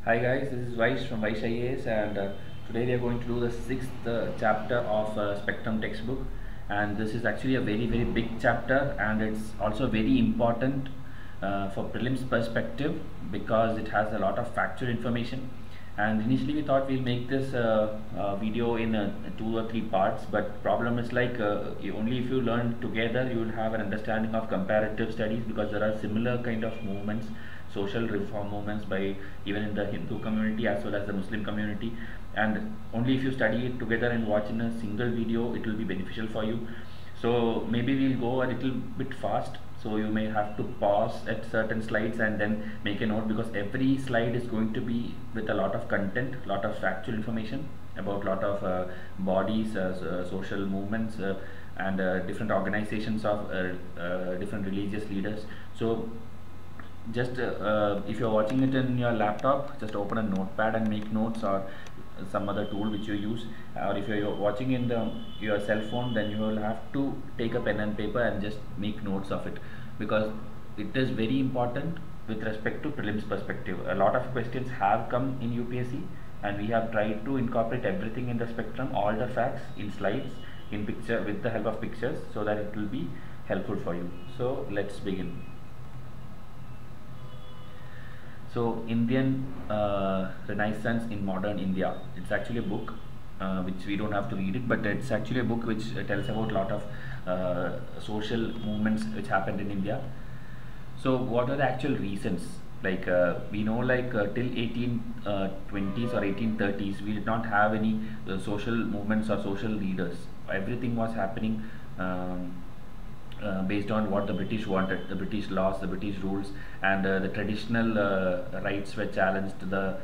Hi guys, this is Vysh from Vysh IAS, and today we are going to do the sixth chapter of Spectrum textbook. And this is actually a very big chapter, and it's also very important for prelims perspective because it has a lot of factual information. And initially we thought we'll make this video in 2 or 3 parts, but problem is like only if you learn together you will have an understanding of comparative studies, because there are similar kind of movements, social reform movements by even in the Hindu community as well as the Muslim community, and only if you study it together and watch in a single video it will be beneficial for you. So maybe we'll go a little bit fast, so you may have to pause at certain slides and then make a note, because every slide is going to be with a lot of content, lot of factual information about lot of bodies, social movements, and different organizations of different religious leaders. So just if you're watching it in your laptop, just open a notepad and make notes, or some other tool which you use. Or if you're watching in your cell phone, then you will have to take a pen and paper and just make notes of it, because it is very important with respect to prelims perspective. A lot of questions have come in UPSC, and we have tried to incorporate everything in the spectrum, all the facts in slides, in picture, with the help of pictures, so that it will be helpful for you. So let's begin. So Indian Renaissance in Modern India. It's actually a book which we don't have to read it, but it's actually a book which tells about a lot of social movements which happened in India. So what are the actual reasons? Like we know, like till 1820s or 1830s, we did not have any social movements or social leaders. Everything was happening based on what the British wanted, the British laws, the British rules, and the traditional rights were challenged. The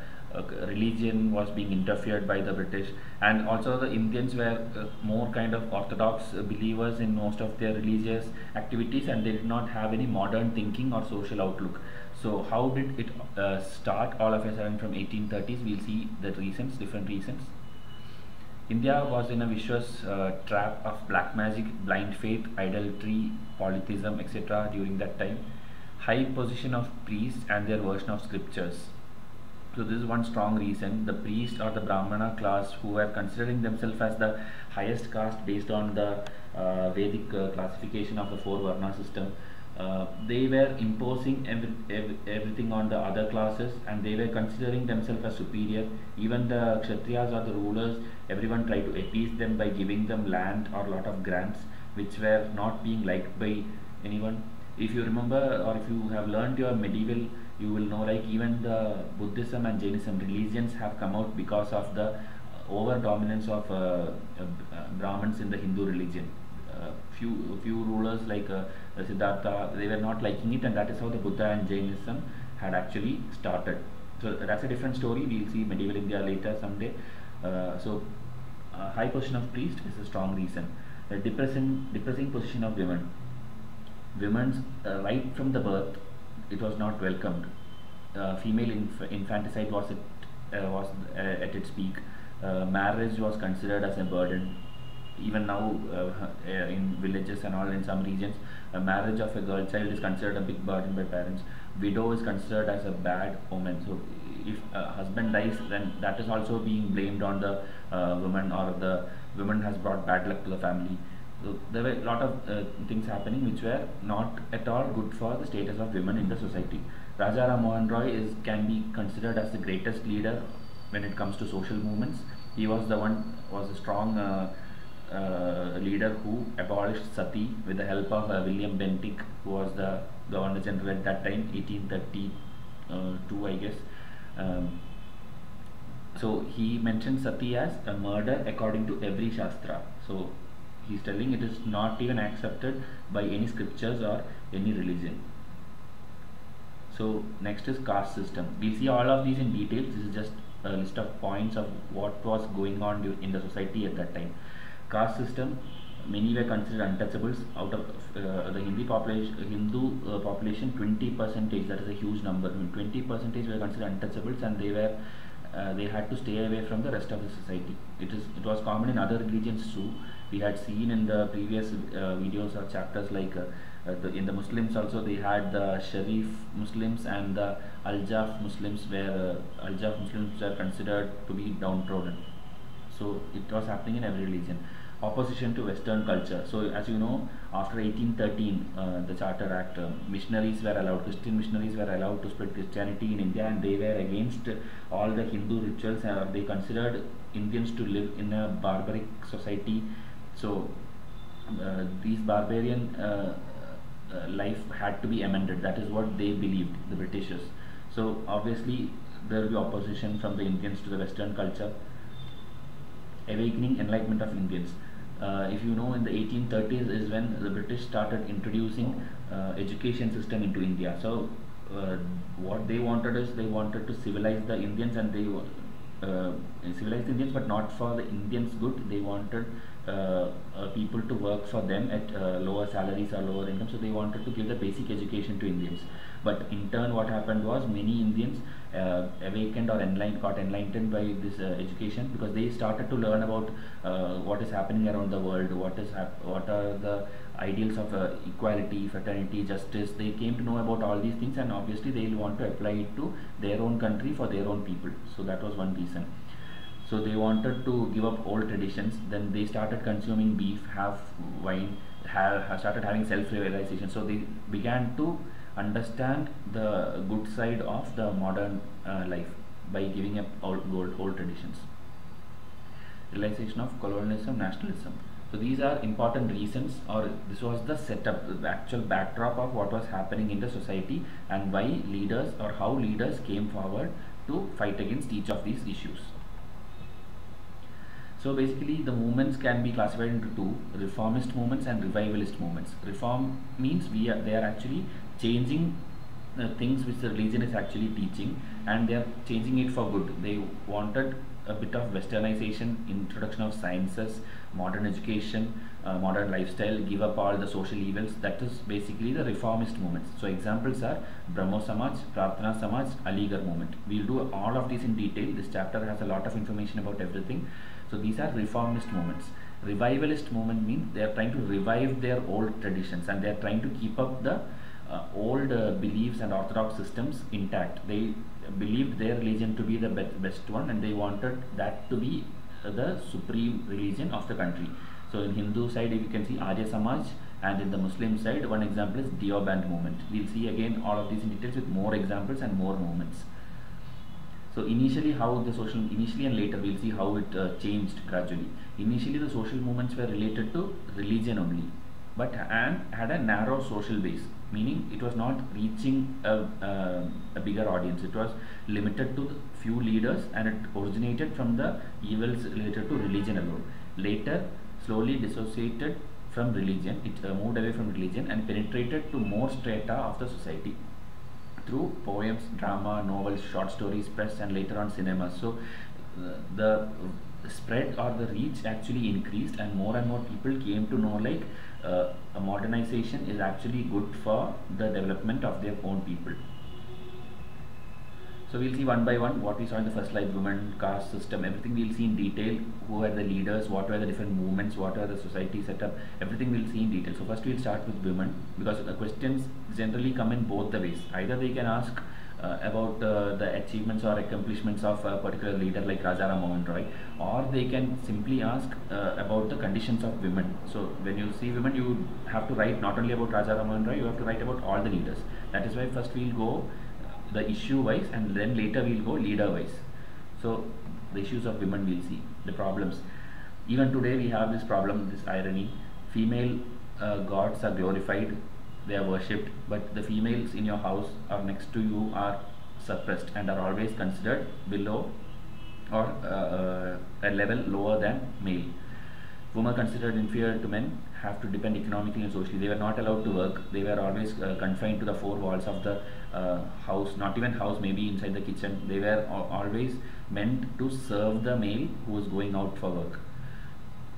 religion was being interfered by the British, and also the Indians were more kind of orthodox believers in most of their religious activities, and they did not have any modern thinking or social outlook. So how did it start all of a sudden from 1830s? We'll see the reasons, different reasons. India was in a vicious trap of black magic, blind faith, idolatry, polytheism, etc. during that time. High position of priests and their version of scriptures. So this is one strong reason. The priest or the Brahmana class, who were considering themselves as the highest caste based on the Vedic classification of the four Varna system, they were imposing everything on the other classes, and they were considering themselves as superior. Even the Kshatriyas or the rulers, everyone tried to appease them by giving them land or lot of grants, which were not being liked by anyone. If you remember, or if you have learned your medieval, you will know, like even the Buddhism and Jainism religions have come out because of the over dominance of Brahmins in the Hindu religion. Few rulers like Siddhartha, they were not liking it, and that is how the Buddha and Jainism had actually started. So that's a different story. We'll see medieval India later someday. High position of priest is a strong reason. The depressing position of women. Women's right from the birth, it was not welcomed. Female infanticide was at its peak. Marriage was considered as a burden. Even now in villages and all, in some regions, a marriage of a girl child is considered a big burden by parents. Widow is considered as a bad omen. So if a husband dies, then that is also being blamed on the woman, or the woman has brought bad luck to the family. So there were a lot of things happening which were not at all good for the status of women in the society. Raja Ram Mohan Roy can be considered as the greatest leader when it comes to social movements. He was a strong leader who abolished sati with the help of William Bentinck, who was the Governor General at that time, 1832, I guess. So he mentioned sati as a murder according to every shastra. So he's telling it is not even accepted by any scriptures or any religion. So next is caste system. We'll see all of these in detail. This is just a list of points of what was going on in the society at that time. Caste system, many were considered untouchables. Out of the Hindu population, 20%, that is a huge number. 20% were considered untouchables, and they had to stay away from the rest of the society. It was common in other religions too. We had seen in the previous videos or chapters, like in the Muslims also, they had the Sharif Muslims and the Al-Jaf Muslims were considered to be downtrodden. So it was happening in every religion. Opposition to Western culture. So as you know, after 1813, the Charter Act, missionaries were allowed, Christian missionaries were allowed to spread Christianity in India, and they were against all the Hindu rituals. They considered Indians to live in a barbaric society. So these barbarian life had to be amended. That is what they believed, the Britishers. So obviously there will be opposition from the Indians to the Western culture. Awakening enlightenment of Indians. If you know, in the 1830s is when the British started introducing education system into India. So what they wanted is, they wanted to civilize the Indians, and they civilize the Indians, but not for the Indians' good. They wanted people to work for them at lower salaries or lower income. So they wanted to give the basic education to Indians. But in turn, what happened was, many Indians awakened or got enlightened by this education, because they started to learn about what is happening around the world, what are the ideals of equality, fraternity, justice. They came to know about all these things, and obviously they will want to apply it to their own country for their own people. So that was one reason. So they wanted to give up old traditions. Then they started consuming beef, have wine, started having self-realization. So they began to understand the good side of the modern life by giving up old traditions. Realization of colonialism, nationalism. So these are important reasons, or this was the setup, the actual backdrop of what was happening in the society, and why leaders, or how leaders came forward to fight against each of these issues. So basically the movements can be classified into two: reformist movements and revivalist movements. Reform means they are actually changing things which the religion is actually teaching, and they are changing it for good. They wanted a bit of westernization, introduction of sciences, modern education, modern lifestyle, give up all the social evils. That is basically the reformist movements. So examples are Brahmo Samaj, Prarthana Samaj, Aligarh movement. We'll do all of these in detail. This chapter has a lot of information about everything. So these are reformist movements. Revivalist movement means they are trying to revive their old traditions, and they are trying to keep up the old beliefs and orthodox systems intact. They believed their religion to be the best one, and they wanted that to be the supreme religion of the country. So in Hindu side, you can see Arya Samaj, and in the Muslim side, one example is Deoband movement. We'll see again all of these in details with more examples and more movements. So initially and later we'll see how it changed gradually. Initially the social movements were related to religion only, but had a narrow social base, meaning it was not reaching a bigger audience. It was limited to few leaders, and it originated from the evils related to religion alone. Later, slowly dissociated from religion, it moved away from religion and penetrated to more strata of the society through poems, drama, novels, short stories, press, and later on cinema. So the spread or the reach actually increased, and more people came to know, like, a modernization is actually good for the development of their own people. So we'll see one by one what we saw in the first slide: women, caste system, everything we'll see in detail. Who are the leaders, what were the different movements, what are the society setup, everything we'll see in detail. So first we'll start with women, because the questions generally come in both the ways. Either they can ask about the achievements or accomplishments of a particular leader like Raja Ram Mohan Roy, or they can simply ask about the conditions of women. So when you see women, you have to write not only about Raja Ram Mohan Roy, you have to write about all the leaders. That is why first we'll go the issue wise, and then later we'll go leader wise. So the issues of women we'll see, the problems. Even today we have this problem, this irony: female gods are glorified, they are worshipped, but the females in your house or next to you are suppressed and are always considered below, or a level lower than male. Women considered inferior to men have to depend economically and socially. They were not allowed to work. They were always confined to the four walls of the house, not even house, maybe inside the kitchen. They were always meant to serve the male who was going out for work.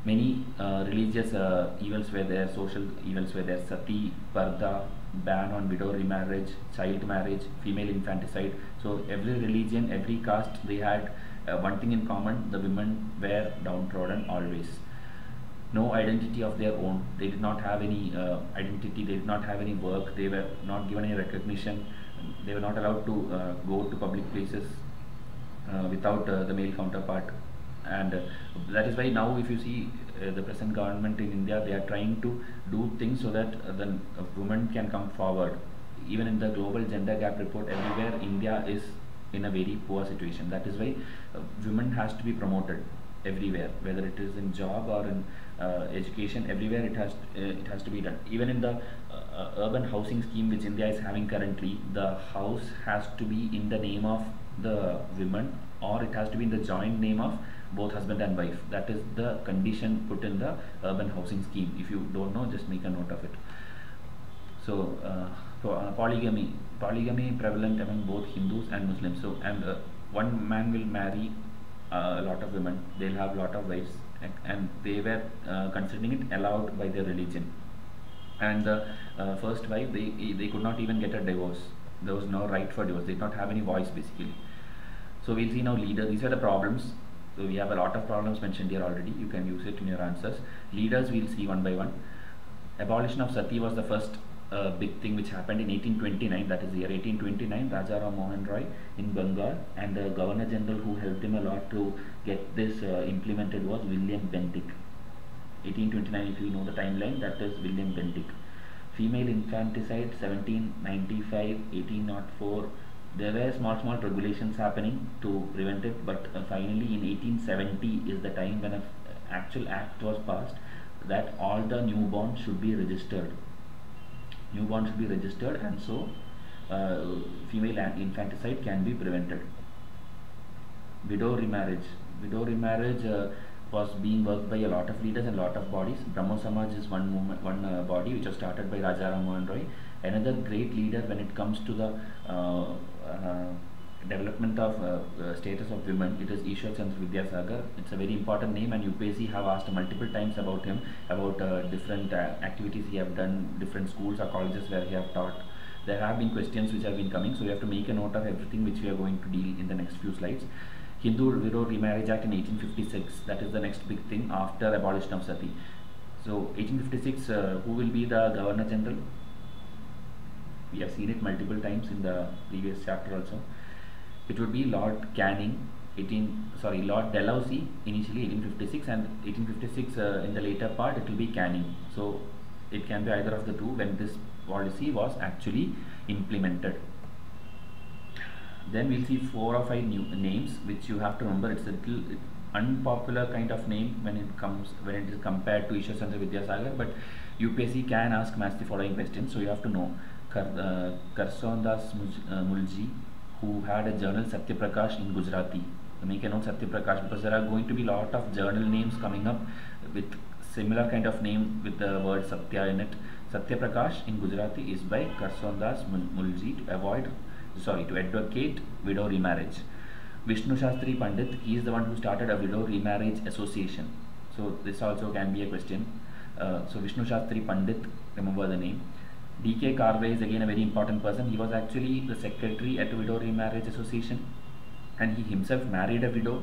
Many religious evils were there, social evils were there: sati, parda, ban on widow remarriage, child marriage, female infanticide. So every religion, every caste, they had one thing in common: the women were downtrodden always. No identity of their own. They did not have any identity, they did not have any work, they were not given any recognition. they were not allowed to go to public places without the male counterpart. And that is why now if you see the present government in India, they are trying to do things so that the women can come forward. Even in the global gender gap report, everywhere India is in a very poor situation. That is why women has to be promoted everywhere, whether it is in job or in education. Everywhere it has to be done. Even in the urban housing scheme which India is having currently, the house has to be in the name of the women, or it has to be in the joint name of both husband and wife. That is the condition put in the urban housing scheme. If you don't know, just make a note of it. So polygamy prevalent among both Hindus and Muslims. So, and one man will marry a lot of women, they'll have a lot of wives, and they were considering it allowed by their religion. And the first wife, they could not even get a divorce. There was no right for divorce. They did not have any voice basically. So we'll see now leaders. These are the problems. So we have a lot of problems mentioned here already. You can use it in your answers. Leaders we'll see one by one. Abolition of sati was the first big thing which happened in 1829. That is the year 1829. Raja Ram Mohan Roy in Bengal, and the Governor General who helped him a lot to get this implemented was William Bentinck. 1829, if you know the timeline, that is William Bentinck. Female infanticide 1795, 1804. There were small regulations happening to prevent it, but finally in 1870 is the time when an actual act was passed that all the newborns should be registered. Newborns should be registered, and so female infanticide can be prevented. Widow remarriage. Widow remarriage was being worked by a lot of leaders and a lot of bodies. Brahmo Samaj is one body which was started by Raja Ram Mohan Roy. Another great leader when it comes to the development of status of women, it is Ishwar Chandra Vidyasagar. It's a very important name, and UPSC have asked multiple times about him, about different activities he have done, different schools or colleges where he have taught. There have been questions which have been coming, so we have to make a note of everything which we are going to deal in the next few slides. Hindu Widow Remarriage Act in 1856, that is the next big thing after abolition of sati. So 1856, who will be the Governor General? We have seen it multiple times in the previous chapter also. It would be Lord Canning, Lord Dalhousie initially 1856, and 1856 in the later part it will be Canning. So it can be either of the two when this policy was actually implemented. Then we'll see 4 or 5 new names which you have to remember. It's a little unpopular kind of name when it is compared to Ishwar Chandra Vidyasagar, but UPSC can ask match the following questions, so you have to know. Karsondas Mulji, who had a journal Satya Prakash in Gujarati. Make a note Satya Prakash, because there are going to be a lot of journal names coming up with similar kind of name with the word Satya in it. Satya Prakash in Gujarati is by Karsondas Mulji to advocate widow remarriage. Vishnu Shastri Pandit, he is the one who started a widow remarriage association. So this also can be a question. So Vishnu Shastri Pandit, remember the name. D.K. Karve is again a very important person. He was actually the secretary at Widow Remarriage Association, and he himself married a widow.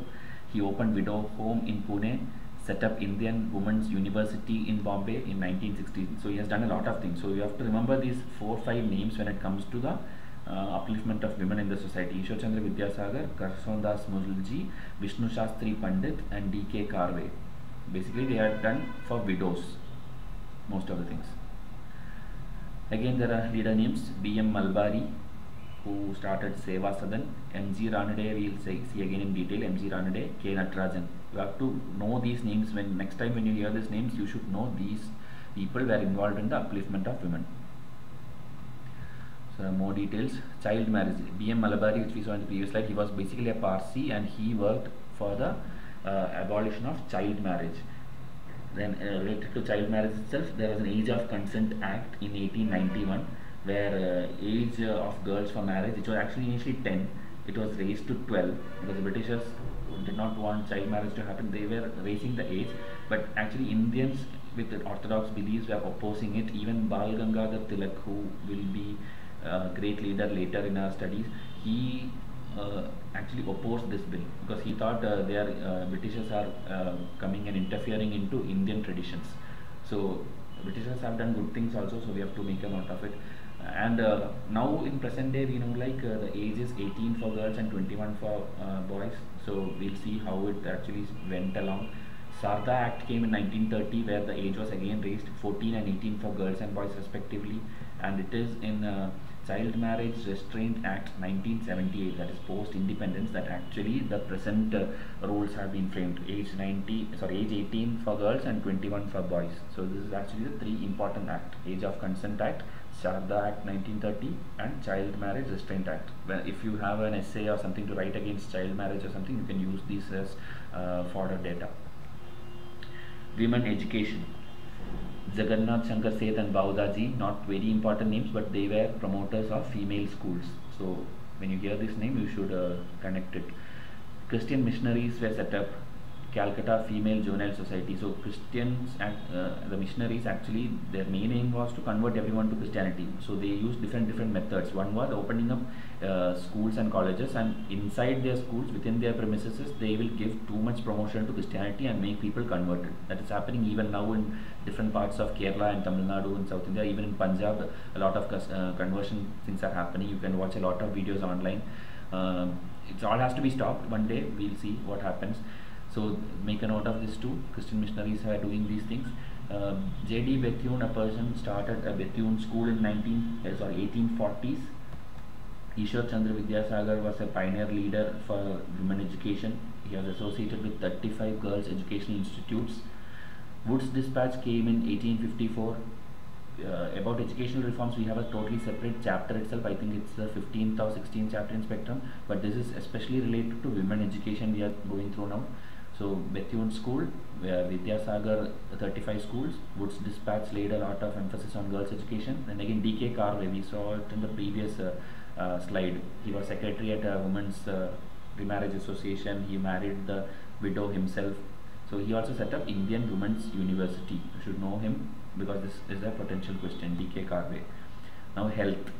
He opened widow home in Pune, set up Indian Women's University in Bombay in 1960. So he has done a lot of things. So you have to remember these 4 or 5 names when it comes to the upliftment of women in the society. Ishwar Chandra Vidyasagar, Karsondas Mulji, Vishnu Shastri Pandit, and D.K. Karve. Basically they are done for widows, most of the things. Again there are leader names. B.M. Malbari, who started Seva Sadan. M.G. Ranade we will see again in detail. M.G. Ranade, K. Natarajan. You have to know these names. When next time when you hear these names, you should know these people were involved in the upliftment of women. So more details. Child marriage. B.M. Malbari, which we saw in the previous slide, he was basically a Parsi, and he worked for the abolition of child marriage. Then related to child marriage itself, there was an Age of Consent Act in 1891, where age of girls for marriage, which was actually initially 10, it was raised to 12, because the Britishers did not want child marriage to happen. They were raising the age, but actually Indians with the orthodox beliefs were opposing it. Even Bal Gangadhar Tilak, who will be a great leader later in our studies, he actually opposed this bill, because he thought Britishers are coming and interfering into Indian traditions. So Britishers have done good things also, so we have to make a note of it. And now in present day, we know like the age is 18 for girls and 21 for boys. So we'll see how it actually went along. Sarda Act came in 1930, where the age was again raised 14 and 18 for girls and boys respectively, and it is in Child Marriage Restraint Act 1978, that is post independence, that actually the present rules have been framed. Age 18 for girls and 21 for boys. So this is actually the three important act: Age of Consent Act, Sharda Act 1930, and Child Marriage Restraint Act. Well, if you have an essay or something to write against child marriage or something, you can use these as fodder data. Women education. Jagannath Shankar Seth and Baudaji, not very important names, but they were promoters of female schools. So when you hear this name, you should connect it. Christian missionaries were set up. Calcutta Female Juvenile Society. So Christians and the missionaries, actually their main aim was to convert everyone to Christianity. So they used different methods. One was opening up schools and colleges, and inside their schools, within their premises, they will give too much promotion to Christianity and make people converted. That is happening even now in different parts of Kerala and Tamil Nadu in South India. Even in Punjab, a lot of conversion things are happening. You can watch a lot of videos online. It all has to be stopped. One day we'll see what happens. So make a note of this too. Christian missionaries are doing these things. J.D. Bethune, a person, started a Bethune school in 1840s. Ishwar Chandra Vidyasagar was a pioneer leader for women education. He was associated with 35 girls' educational institutes. Wood's Dispatch came in 1854. About educational reforms, we have a totally separate chapter itself. I think it's the 15th or 16th chapter in Spectrum, but this is especially related to women education we are going through now. So Bethune School, where Vidyasagar, 35 schools. Wood's Dispatch laid a lot of emphasis on girls' education. And again, D.K. Carve, we saw it in the previous slide. He was secretary at a women's remarriage association. He married the widow himself. So he also set up Indian Women's University. You should know him because this is a potential question. D.K. Carve. Now health.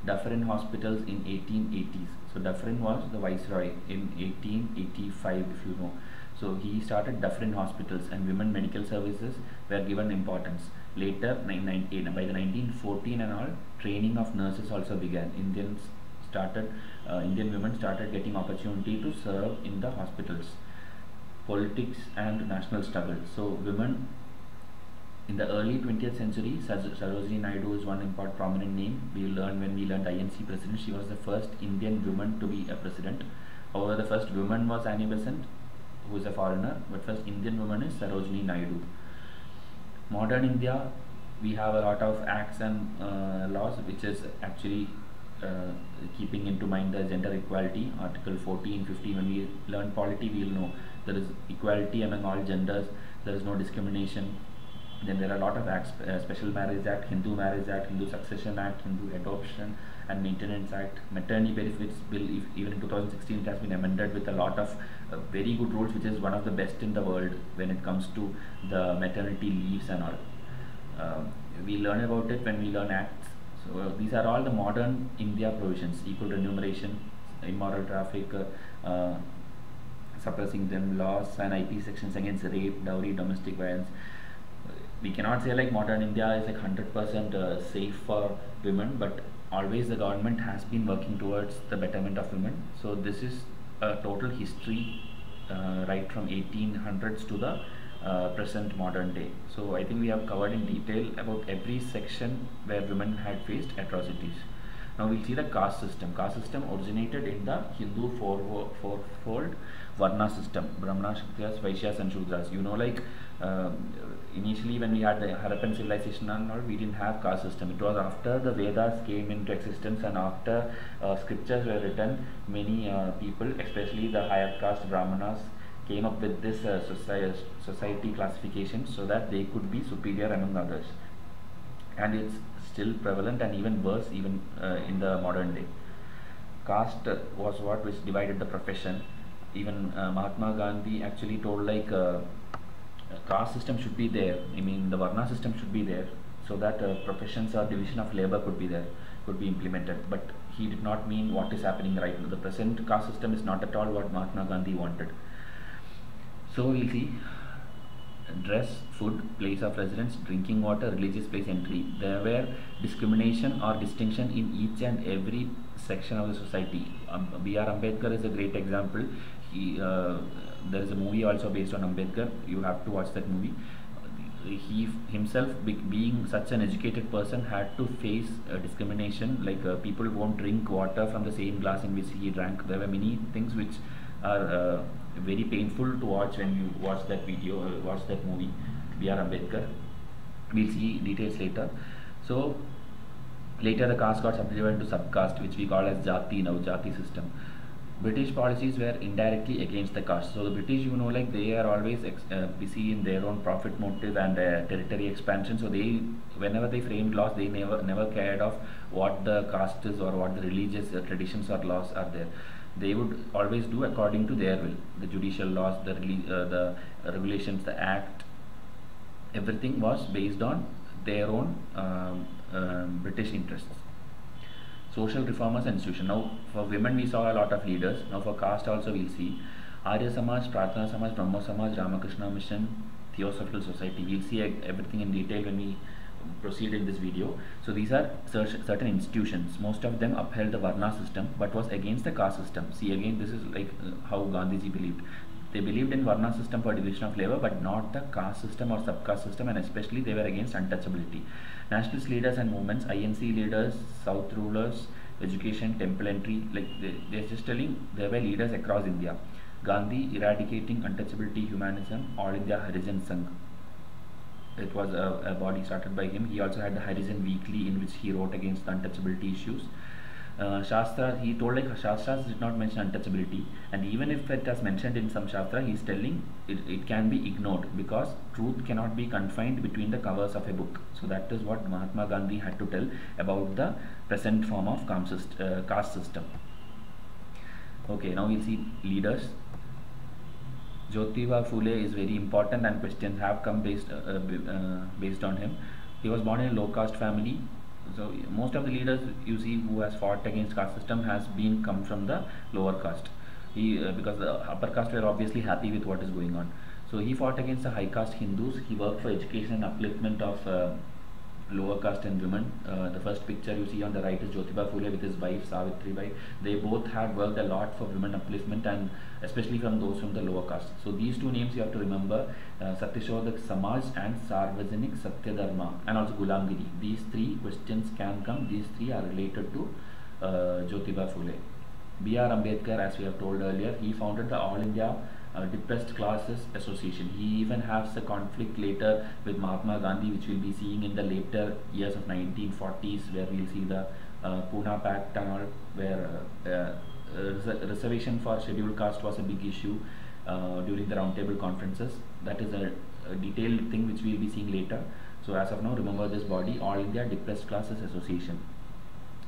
Dufferin hospitals in 1880s. So Dufferin was the viceroy in 1885, if you know. So he started Dufferin hospitals, and women medical services were given importance. Later, by the 1914 and all, training of nurses also began. Indian women started getting opportunity to serve in the hospitals. Politics and national struggle. So women in the early 20th century, Sarojini Naidu is one prominent name. We learned when we learned INC president, she was the first Indian woman to be a president. However, the first woman was Annie Besant, who is a foreigner, but first Indian woman is Sarojini Naidu. Modern India, we have a lot of acts and laws which is actually keeping into mind the gender equality. Article 14, 15, when we learn polity, we will know there is equality among all genders, there is no discrimination. Then there are a lot of acts, Special Marriage Act, Hindu Marriage Act, Hindu Succession Act, Hindu Adoption and Maintenance Act, Maternity Benefits Bill. Even in 2016 it has been amended with a lot of very good rules, which is one of the best in the world when it comes to the maternity leaves and all. We learn about it when we learn acts. So these are all the modern India provisions: equal remuneration, immoral traffic, suppressing them laws, and IP sections against rape, dowry, domestic violence. We cannot say like modern India is like 100% safe for women, but always the government has been working towards the betterment of women. So this is a total history right from 1800s to the present modern day. So I think we have covered in detail about every section where women had faced atrocities. Now we'll see the caste system. Caste system originated in the Hindu fourfold Varna system: Brahmanas, Kshatriyas, Vaishyas and Shudras. You know, like initially when we had the Harappan civilization and all, we didn't have caste system. It was after the Vedas came into existence and after scriptures were written, many people, especially the higher caste Brahmanas, came up with this society classification so that they could be superior among others. And it's still prevalent and even worse even in the modern day. Caste was what which divided the profession. Even Mahatma Gandhi actually told like caste system should be there. I mean, the Varna system should be there so that professions or division of labor could be there, could be implemented. But he did not mean what is happening right now. The present caste system is not at all what Mahatma Gandhi wanted. So we'll see. dress, food, place of residence, drinking water, religious place entry. There were discrimination or distinction in each and every section of the society. B.R. Ambedkar is a great example. There is a movie also based on Ambedkar. You have to watch that movie. He himself, being such an educated person, had to face discrimination, like people won't drink water from the same glass in which he drank. There were many things which are very painful to watch when you watch that video, watch that movie, B.R. Ambedkar. We'll see details later. So later the caste got subdivided into subcaste, which we call as Jati now, Jati system. British policies were indirectly against the caste. So the British, like they are always busy in their own profit motive and territory expansion. So they, whenever they framed laws, they never cared of what the caste is or what the religious traditions or laws are there. They would always do according to their will. The judicial laws, the regulations, the act, everything was based on their own British interests. Social reformers and institution. Now for women we saw a lot of leaders. Now for caste also we'll see Arya Samaj, Pratana Samaj, Brahmo Samaj, Ramakrishna Mission, Theosophical Society. We'll see everything in detail when we proceed in this video. So these are certain institutions. Most of them upheld the Varna system but was against the caste system. See, again, this is like how Gandhiji believed. They believed in Varna system for division of labor but not the caste system or subcaste system, and especially they were against untouchability. Nationalist leaders and movements, INC leaders, South rulers, education, temple entry, like they're just telling there were leaders across India. Gandhi eradicating untouchability, humanism, All India Harijan Sangh. It was a body started by him. He also had the Harijan Weekly in which he wrote against the untouchability issues. Shastra, he told like Shastras did not mention untouchability, and even if it has mentioned in some Shastra, he is telling it can be ignored because truth cannot be confined between the covers of a book. So that is what Mahatma Gandhi had to tell about the present form of caste system. Okay, now we'll see leaders. Jyotiba Phule is very important and questions have come based on him. He was born in a low caste family. So most of the leaders you see who has fought against caste system has been come from the lower caste. Because the upper caste were obviously happy with what is going on. So he fought against the high caste Hindus. He worked for education and upliftment of lower caste and women. The first picture you see on the right is Jyotiba Phule with his wife Savitribai. They both had worked a lot for women upliftment, and especially from those from the lower caste. So these two names you have to remember, Satyashodak Samaj and Sarvajanik Satyadharma, and also Gulamgiri. These three questions can come. These three are related to Jyotiba Phule. B.R. Ambedkar, as we have told earlier, he founded the All India Depressed Classes Association. He even has a conflict later with Mahatma Gandhi, which we'll be seeing in the later years of 1940s, where we'll see the Pune Pact and all, where reservation for scheduled caste was a big issue during the roundtable conferences. That is a detailed thing which we'll be seeing later. So as of now, remember this body, All India Depressed Classes Association.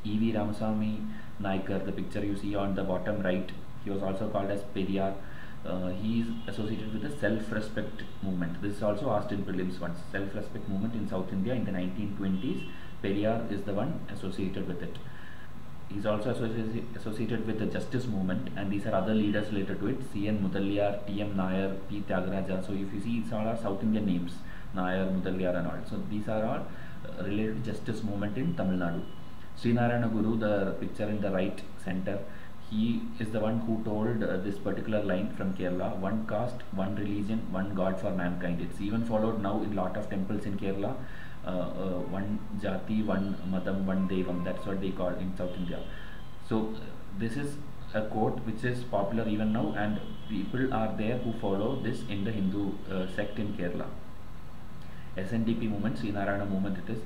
E.V. Ramaswamy Naikar, the picture you see on the bottom right, he was also called as Periyar. He is associated with the self-respect movement. This is also asked in prelims once. Self-respect movement in South India in the 1920s. Periyar is the one associated with it. He is also associated with the justice movement, and these are other leaders related to it. C.N. Mudaliar, T.M. Nair, P. Tyagaraja. So if you see, it's all our South Indian names, Nair, Mudaliar and all. So these are all related to justice movement in Tamil Nadu. Srinarayana Guru, the picture in the right center, he is the one who told this particular line from Kerala: one caste, one religion, one God for mankind. It's even followed now in lot of temples in Kerala. One jati, one madam, one devam. That's what they call in South India. So this is a quote which is popular even now, and people are there who follow this in the Hindu sect in Kerala. SNDP movement, Srinarayana movement, it is.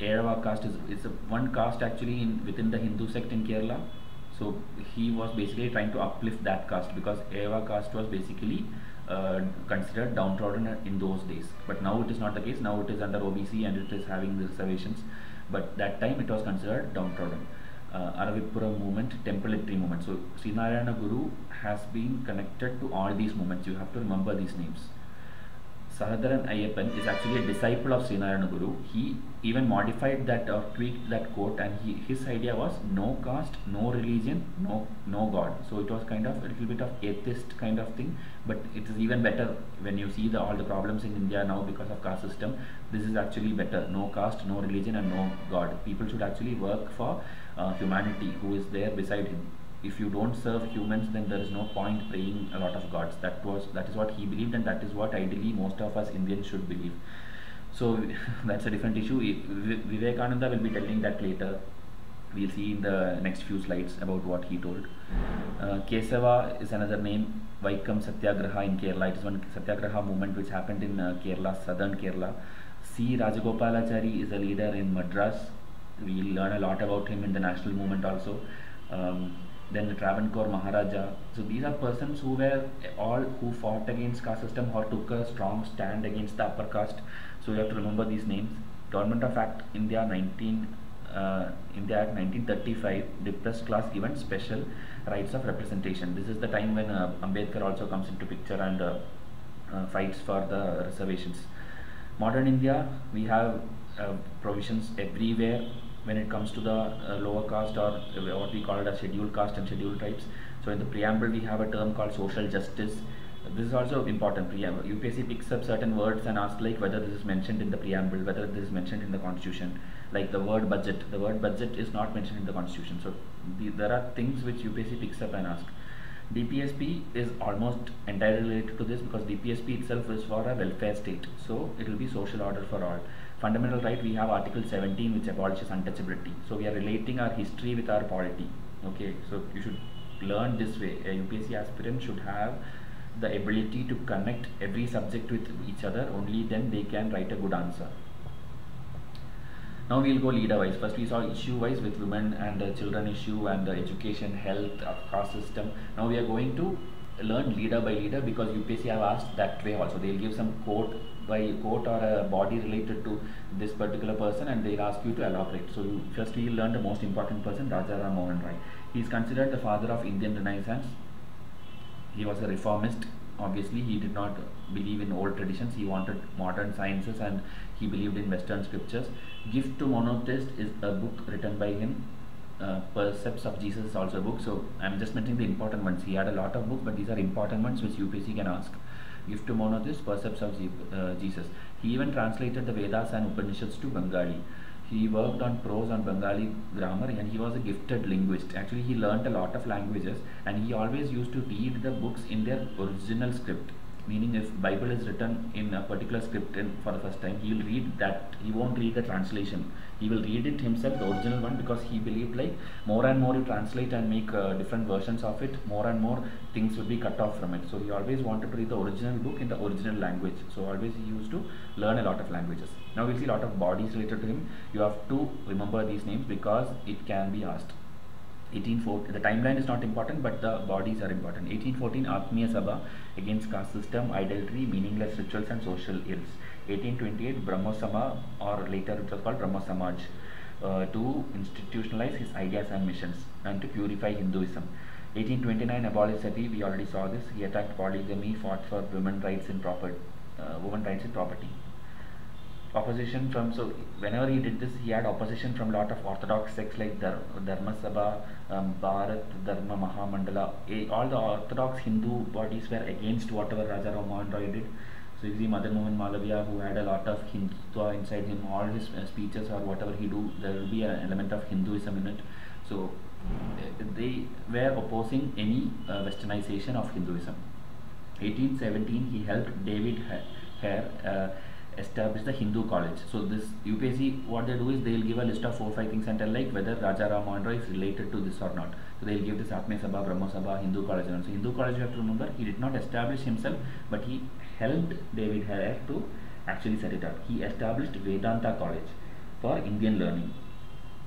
Erava caste is one caste actually within the Hindu sect in Kerala. So he was basically trying to uplift that caste, because Erava caste was basically considered downtrodden in those days. But now it is not the case. Now it is under OBC and it is having the reservations. But that time it was considered downtrodden. Aravipura movement, temple entry movement. So Srinarayana Guru has been connected to all these movements. You have to remember these names. Sahadaran Ayyappan is actually a disciple of Srinarayana Guru. He even modified that or tweaked that quote, and his idea was no caste, no religion, no God. So it was kind of a little bit of atheist kind of thing, but it is even better when you see all the problems in India now because of caste system. This is actually better. No caste, no religion, and no God. People should actually work for humanity who is there beside him. If you don't serve humans, then there is no point praying a lot of gods. That is what he believed, and that is what ideally most of us Indians should believe. So that's a different issue. Vivekananda will be telling that later. We'll see in the next few slides about what he told. Kesava is another name. Vaikam Satyagraha in Kerala. It is one Satyagraha movement which happened in Kerala, southern Kerala. C. Rajagopalachari is a leader in Madras. We'll learn a lot about him in the national movement also. Then the Travancore Maharaja. So these are persons who fought against caste system or took a strong stand against the upper caste. So you have to remember these names. Government of Act India Act 1935, depressed class given special rights of representation. This is the time when Ambedkar also comes into picture and fights for the reservations. Modern India, we have provisions everywhere when it comes to the lower caste or what we call it as scheduled caste and scheduled tribes. So in the preamble we have a term called social justice. This is also important. Preamble. UPSC picks up certain words and asks like whether this is mentioned in the preamble, whether this is mentioned in the constitution. Like the word budget. The word budget is not mentioned in the constitution. So there are things which UPSC picks up and asks. DPSP is almost entirely related to this because DPSP itself is for a welfare state. So it will be social order for all. Fundamental right, we have Article 17 which abolishes untouchability. So we are relating our history with our polity. Okay, so you should learn this way. A UPSC aspirant should have the ability to connect every subject with each other. Only then they can write a good answer. Now we will go leader wise. First we saw issue wise with women and children issue and education, health, caste system. Now we are going to learn leader by leader because UPSC have asked that way also. They will give some quote by quote or a body related to this particular person and they will ask you to elaborate. So first we will learn the most important person, Raja Ram Mohan Roy. He is considered the father of Indian Renaissance. He was a reformist. Obviously he did not believe in old traditions. He wanted modern sciences and he believed in Western scriptures. Gift to Monotheist is a book written by him. Percepts of Jesus is also a book. So I am just mentioning the important ones. He had a lot of books, but these are important ones which UPSC can ask. Gift to Monotheist, Percepts of Jesus. He even translated the Vedas and Upanishads to Bengali. He worked on prose on Bengali grammar and he was a gifted linguist. Actually he learnt a lot of languages and he always used to read the books in their original script. Meaning if Bible is written in a particular script for the first time, he will read that. He won't read the translation. He will read it himself, the original one, because he believed like more and more you translate and make different versions of it, more and more things will be cut off from it. So he always wanted to read the original book in the original language. So always he used to learn a lot of languages. Now we'll see a lot of bodies related to him. You have to remember these names because it can be asked. 1814, the timeline is not important but the bodies are important. 1814, Atmiya Sabha against caste system, idolatry, meaningless rituals and social ills. 1828, Brahmo Sama, or later it was called Brahmo Samaj, to institutionalize his ideas and missions and to purify Hinduism. 1829, abolish sati, we already saw this. He attacked polygamy, fought for women's rights in property. Opposition from, so whenever he did this, he had opposition from lot of orthodox sects like Dharma Sabha, Bharat, Dharma Mahamandala. All the orthodox Hindu bodies were against whatever Raja Ram Mohan Roy did. So you see Madan Mohan Malaviya, who had a lot of Hindutva inside him, all his speeches or whatever he do, there will be an element of Hinduism in it. So they were opposing any westernization of Hinduism. 1817, he helped David Hare establish the Hindu college. So this UPSC, what they do is they will give a list of 4-5 things and tell like whether Raja Ram Mohan Roy is related to this or not. So they will give this Atmiya Sabha, Brahmo Sabha, Hindu college. And so Hindu college, you have to remember, he did not establish himself, but he helped David Hare to actually set it up. He established Vedanta College for Indian learning.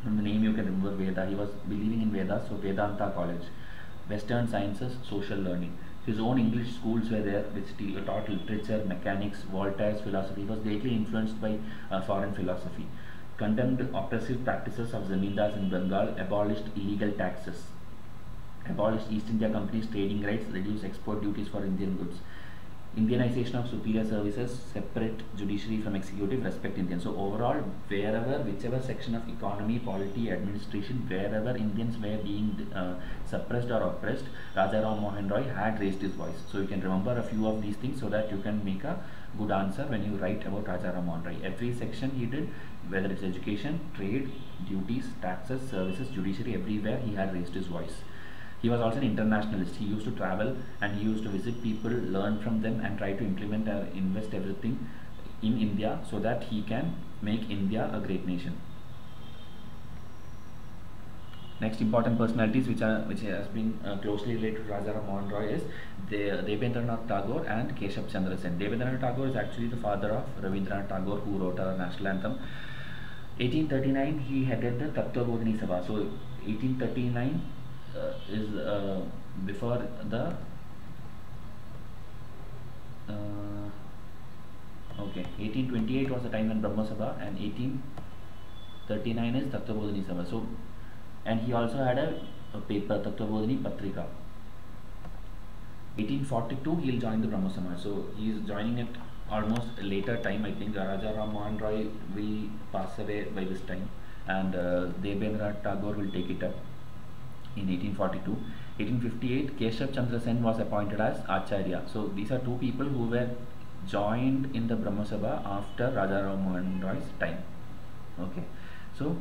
From the name you can remember Veda. He was believing in Vedas, so Vedanta College. Western sciences, social learning. His own English schools were there which taught literature, mechanics, Voltaire's philosophy. He was greatly influenced by foreign philosophy. Condemned oppressive practices of zamindars in Bengal, abolished illegal taxes, abolished East India Company's trading rights, reduced export duties for Indian goods. Indianization of superior services, separate judiciary from executive, respect Indians. So overall, whichever section of economy, polity, administration, wherever Indians were being suppressed or oppressed, Raja Ram Mohan Roy had raised his voice. So you can remember a few of these things so that you can make a good answer when you write about Raja Ram Mohan Roy. Every section he did, whether it's education, trade, duties, taxes, services, judiciary, everywhere he had raised his voice. He was also an internationalist. He used to travel and he used to visit people, learn from them, and try to implement and invest everything in India so that he can make India a great nation. Next important personalities which has been closely related to Raja Ram Mohan Roy is Debendranath Tagore and Keshav Chandra Sen. Debendranath Tagore is actually the father of Rabindranath Tagore, who wrote our national anthem. 1839 he headed the Tattva Bodhini Sabha. So 1839 is before the okay, 1828 was the time when Brahma Sabha, and 1839 is Tattva Bodhini Sabha. So, and he also had a paper, Tattva Bodhini Patrika. 1842 he'll join the Brahma Samaj. So he is joining it almost a later time. I think Raja Ram Mohan Roy will pass away by this time, and Debendranath Tagore will take it up in 1842. 1858 Keshav Chandra Sen was appointed as Acharya. So these are two people who were joined in the Brahma Sabha after Raja Ram Mohan Roy's time. Okay, so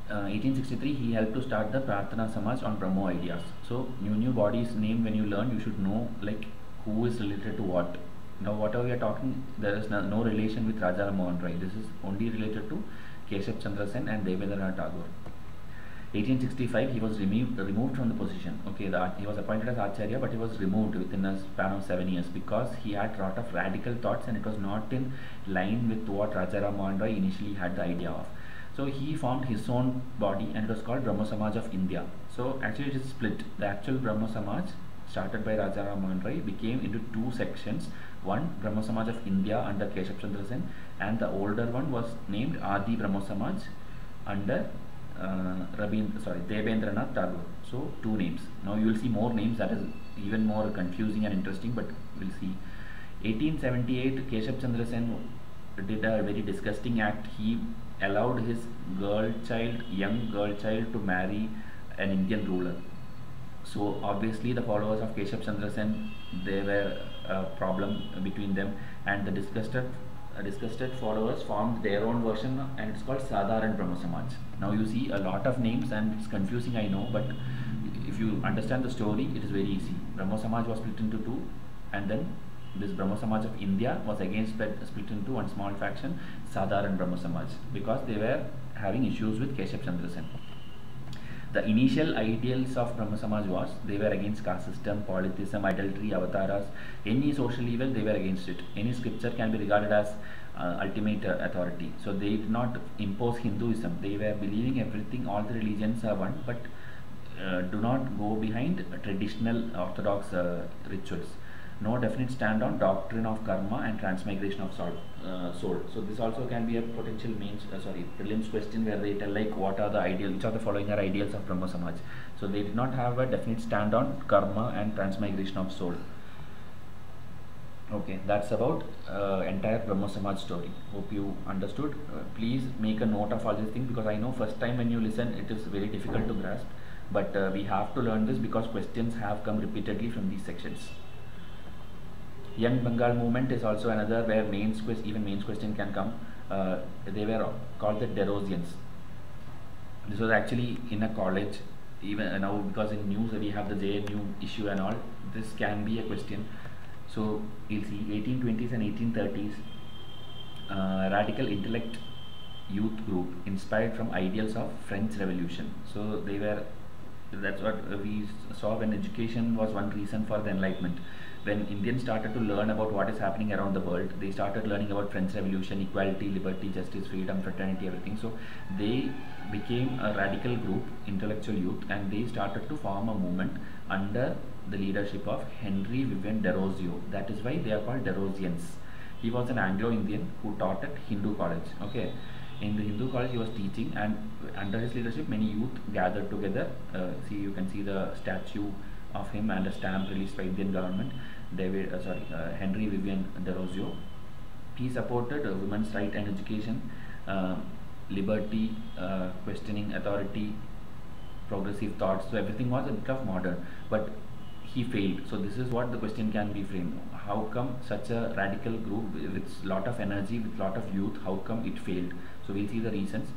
1863 he helped to start the Prarthana Samaj on Brahmo ideas. So new body's name, when you learn, you should know like who is related to what. Now whatever we are talking, there is no relation with Raja Ram Mohan Roy. This is only related to Keshav Chandra Sen and Debendranath Tagore. 1865 he was removed from the position. Okay, he was appointed as Acharya, but he was removed within a span of 7 years because he had a lot of radical thoughts and it was not in line with what Raja Ram Mohan Roy initially had the idea of. So he formed his own body and it was called Brahmo Samaj of India. So actually it is split. The actual Brahmo Samaj started by Raja Ram Mohan Roy became into two sections. One, Brahmo Samaj of India under Keshav Chandra Sen, and the older one was named Adi Brahmo Samaj under Debendranath Tagore. So two names. Now you will see more names, that is even more confusing and interesting, but we'll see. 1878 Keshav Chandra Sen did a very disgusting act. He allowed his young girl child to marry an Indian ruler. So obviously the followers of Keshav Chandra Sen, there were a problem between them, and the disgusted followers formed their own version, and it's called Sadharan Brahmo Samaj. Now you see a lot of names and it's confusing, I know, but if you understand the story, it is very easy. Brahmo Samaj was split into two, and then this Brahmo Samaj of India was again split into one small faction, Sadharan Brahmo Samaj, because they were having issues with Keshav Chandra Sen. The initial ideals of Brahmo Samaj was they were against caste system, polytheism, idolatry, avataras, any social evil, they were against it. Any scripture can be regarded as ultimate authority. So they did not impose Hinduism. They were believing everything, all the religions are one, but do not go behind traditional orthodox rituals. No definite stand on doctrine of karma and transmigration of soul. So this also can be a potential prelims question where they tell like what are the ideals, which of the following are ideals of Brahmo Samaj. So they did not have a definite stand on karma and transmigration of soul. Okay, that's about entire Brahmo Samaj story. Hope you understood. Please make a note of all these things, because I know first time when you listen it is very difficult to grasp, but we have to learn this because questions have come repeatedly from these sections. Young Bengal movement is also another where mains question can come. They were called the Derosians. This was actually in a college, even now, because in news we have the JNU issue and all. This can be a question. So you'll see 1820s and 1830s radical intellect youth group inspired from ideals of French Revolution. So that's what we saw when education was one reason for the Enlightenment. When Indians started to learn about what is happening around the world, they started learning about French Revolution, equality, liberty, justice, freedom, fraternity, everything. So they became a radical group, intellectual youth, and they started to form a movement under the leadership of Henry Vivian Derozio. That is why they are called Derosians. He was an Anglo-Indian who taught at Hindu college. Okay, in the Hindu college he was teaching, and under his leadership many youth gathered together. You can see the statue of him and a stamp released by Indian government, Henry Vivian Derozio. He supported women's right and education, uh, liberty, questioning authority, progressive thoughts. So everything was a bit of modern, but he failed. So this is what the question can be framed: how come such a radical group with lot of energy, with lot of youth, how come it failed? So we'll see the reasons.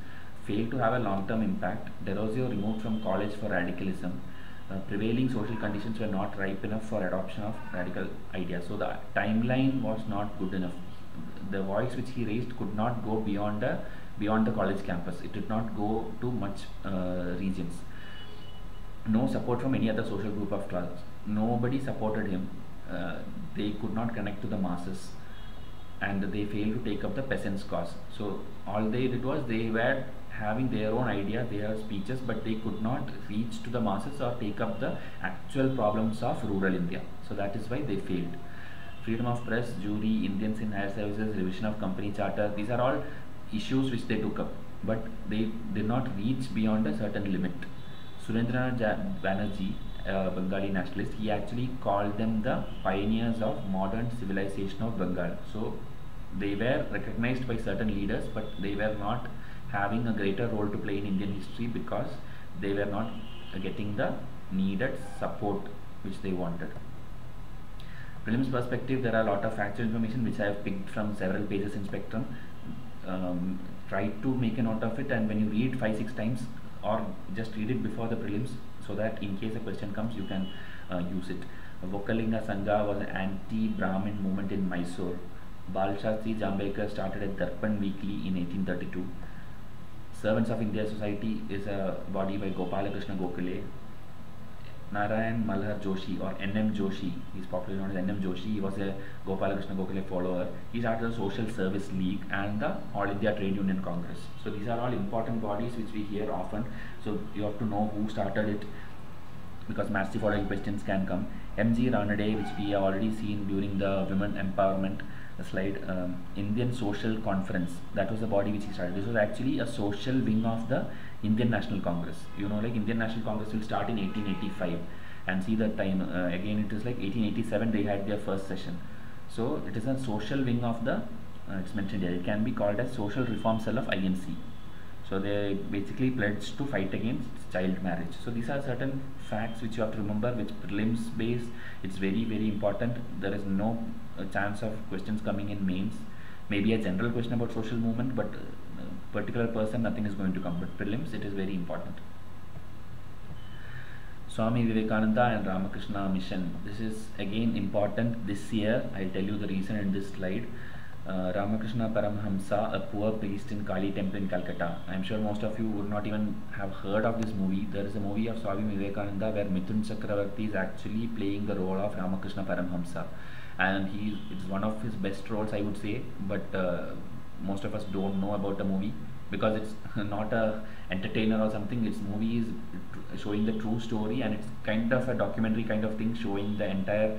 Failed to have a long-term impact. Derozio removed from college for radicalism. Prevailing social conditions were not ripe enough for adoption of radical ideas. So the timeline was not good enough. The voice which he raised could not go beyond the college campus. It did not go to much regions. No support from any other social group of class. Nobody supported him. They could not connect to the masses, and they failed to take up the peasants' cause. So all they did was they were having their own idea, their speeches, but they could not reach to the masses or take up the actual problems of rural India. So that is why they failed. Freedom of press, jury, Indians in higher services, revision of company charter, these are all issues which they took up, but they did not reach beyond a certain limit. Surendranath Banerjee, a Bengali nationalist, he actually called them the pioneers of modern civilization of Bengal. So they were recognized by certain leaders, but they were not having a greater role to play in Indian history because they were not getting the needed support which they wanted. Prelims perspective, there are a lot of factual information which I have picked from several pages in Spectrum. Try to make a note of it, and when you read 5-6 times, or just read it before the prelims, so that in case a question comes you can use it. Vokalinga Sangha was an anti-Brahmin movement in Mysore. Bal Shastri Jambekar started a Darpan Weekly in 1832. Servants of India Society is a body by Gopalakrishna Gokhale. Narayan Malhar Joshi, or N.M. Joshi, he is popularly known as N.M. Joshi. He was a Gopalakrishna Gokhale follower. He started the Social Service League and the All India Trade Union Congress. So these are all important bodies which we hear often. So you have to know who started it, because match the following questions can come. M.G. Ranade, which we have already seen during the women empowerment slide. Indian Social Conference, that was the body which he started. This was actually a social wing of the Indian National Congress. You know, like Indian National Congress will start in 1885, and see the time, again it is like 1887 they had their first session. So it is a social wing of the, it's mentioned here, it can be called as Social Reform Cell of INC. So they basically pledged to fight against child marriage. So these are certain facts which you have to remember, which prelims based, it's very important. There is no chance of questions coming in mains. Maybe a general question about social movement, but particular person, nothing is going to come. But prelims, it is very important. Swami Vivekananda and Ramakrishna Mission. This is again important this year. I'll tell you the reason in this slide. Ramakrishna Paramhamsa, a poor priest in Kali temple in Calcutta. I'm sure most of you would not even have heard of this movie. There is a movie of Swami Vivekananda where Mithun Chakravarti is actually playing the role of Ramakrishna Paramhamsa, and it's one of his best roles, I would say. But most of us don't know about the movie because it's not a entertainer or something. Its movie is showing the true story, and it's kind of a documentary kind of thing, showing the entire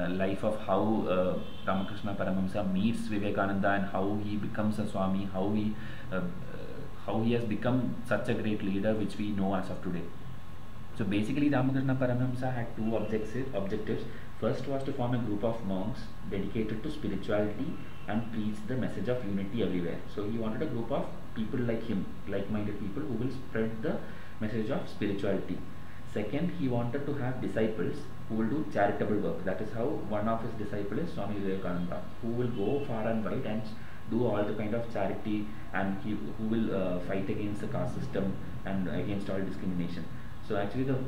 life of how Ramakrishna Paramhamsa meets Vivekananda and how he becomes a Swami, how he has become such a great leader which we know as of today. So basically Ramakrishna Paramhamsa had two objectives. First was to form a group of monks dedicated to spirituality and preach the message of unity everywhere. So he wanted a group of people like him, like-minded people who will spread the message of spirituality. Second, he wanted to have disciples who will do charitable work. That is how one of his disciples is Swami Vivekananda, who will go far and wide and do all the kind of charity, and who will fight against the caste system and against all discrimination. So actually the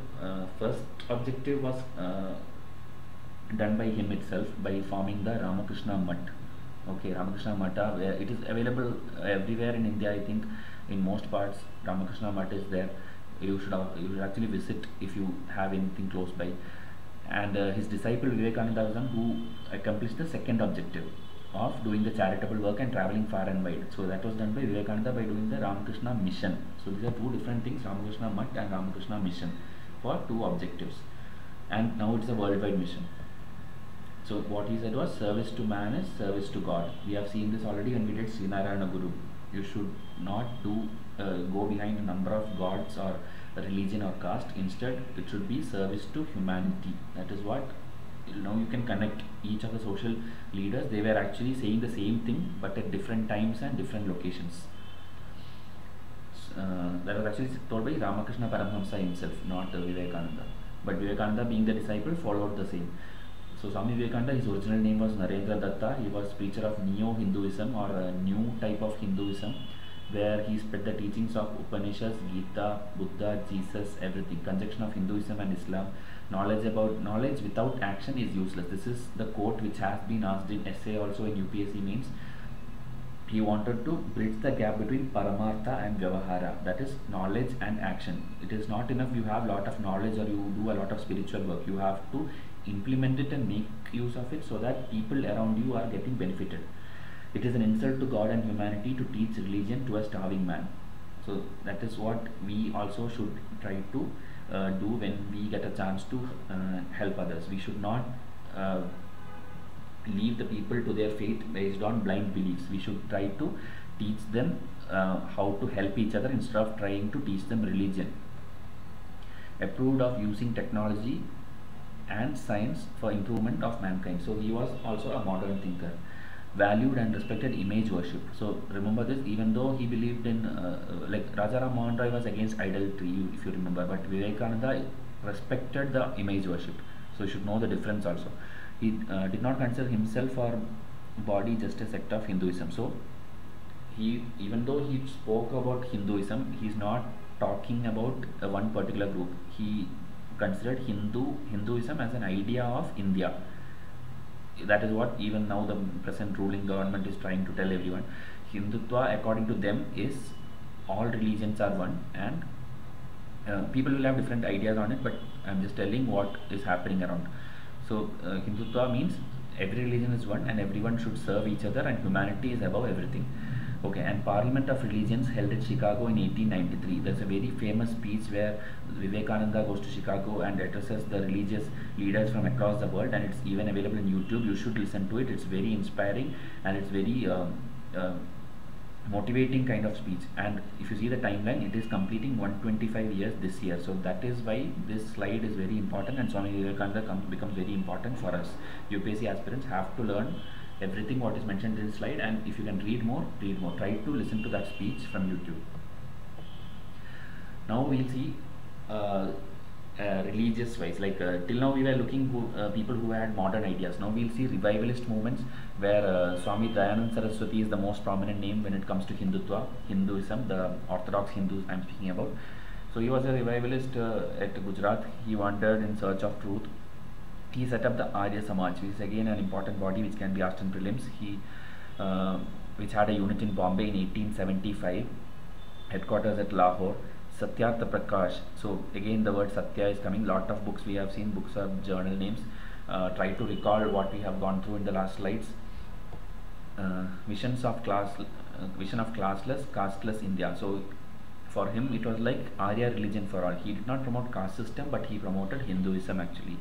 first objective was done by him itself by forming the Ramakrishna Mutt. Okay, Ramakrishna Matta, where it is available everywhere in India. I think in most parts Ramakrishna Mutt is there. You should actually visit if you have anything close by. And his disciple Vivekananda was one who accomplished the second objective of doing the charitable work and traveling far and wide. So that was done by Vivekananda by doing the Ramakrishna Mission. So these are two different things, Ramakrishna Mutt and Ramakrishna Mission, for two objectives. And now it's a worldwide mission. So what he said was, service to man is service to God. We have seen this already when we did Srinarayana Guru. You should not go behind a number of gods or religion or caste. Instead, it should be service to humanity. That is what, you can connect each of the social leaders. They were actually saying the same thing but at different times and different locations. That was actually told by Ramakrishna Paramhamsa himself, not Vivekananda. But Vivekananda, being the disciple, followed the same. So Swami Vivekananda, his original name was Narendra Datta. He was preacher of Neo-Hinduism, or a new type of Hinduism, where he spread the teachings of Upanishads, Gita, Buddha, Jesus, everything. Conjunction of Hinduism and Islam. Knowledge without action is useless. This is the quote which has been asked in essay also in UPSC means. He wanted to bridge the gap between Paramartha and Vyavahara, that is knowledge and action. It is not enough you have a lot of knowledge or you do a lot of spiritual work. You have to implement it and make use of it so that people around you are getting benefited. It is an insult to God and humanity to teach religion to a starving man. So that is what we also should try to do when we get a chance to help others. We should not leave the people to their fate based on blind beliefs. We should try to teach them how to help each other instead of trying to teach them religion. Approved of using technology and science for improvement of mankind. So he was also a modern thinker. Valued and respected image worship. So remember this, even though he believed in like Rajaram Mohan Roy was against idolatry, if you remember, but Vivekananda respected the image worship. So you should know the difference also. He did not consider himself or body just a sect of Hinduism. So even though he spoke about Hinduism, he is not talking about one particular group. He considered Hinduism as an idea of India. That is what even now the present ruling government is trying to tell everyone. Hindutva, according to them, is all religions are one, and people will have different ideas on it, but I am just telling what is happening around. So Hindutva means every religion is one and everyone should serve each other and humanity is above everything. Okay, and Parliament of Religions held in Chicago in 1893. There's a very famous speech where Vivekananda goes to Chicago and addresses the religious leaders from across the world, and it's even available in YouTube. You should listen to it. It's very inspiring and it's very motivating kind of speech. And if you see the timeline, it is completing 125 years this year. So that is why this slide is very important, and Swami Vivekananda becomes very important for us. UPSC aspirants have to learn everything what is mentioned in this slide, and if you can read more, read more. Try to listen to that speech from YouTube. Now we'll see religious wise, like till now we were looking people who had modern ideas. Now we'll see revivalist movements where Swami Dayanand Saraswati is the most prominent name when it comes to Hinduism, the Orthodox Hindus I'm speaking about. So he was a revivalist at Gujarat. He wandered in search of truth. He set up the Arya Samaj, which is again an important body which can be asked in prelims. Which had a unit in Bombay in 1875, headquarters at Lahore. Satyartha Prakash. So again the word Satya is coming. Lot of books we have seen, books of journal names. Try to recall what we have gone through in the last slides. Vision of classless, casteless India. So for him it was like Arya religion for all. He did not promote caste system, but he promoted Hinduism actually.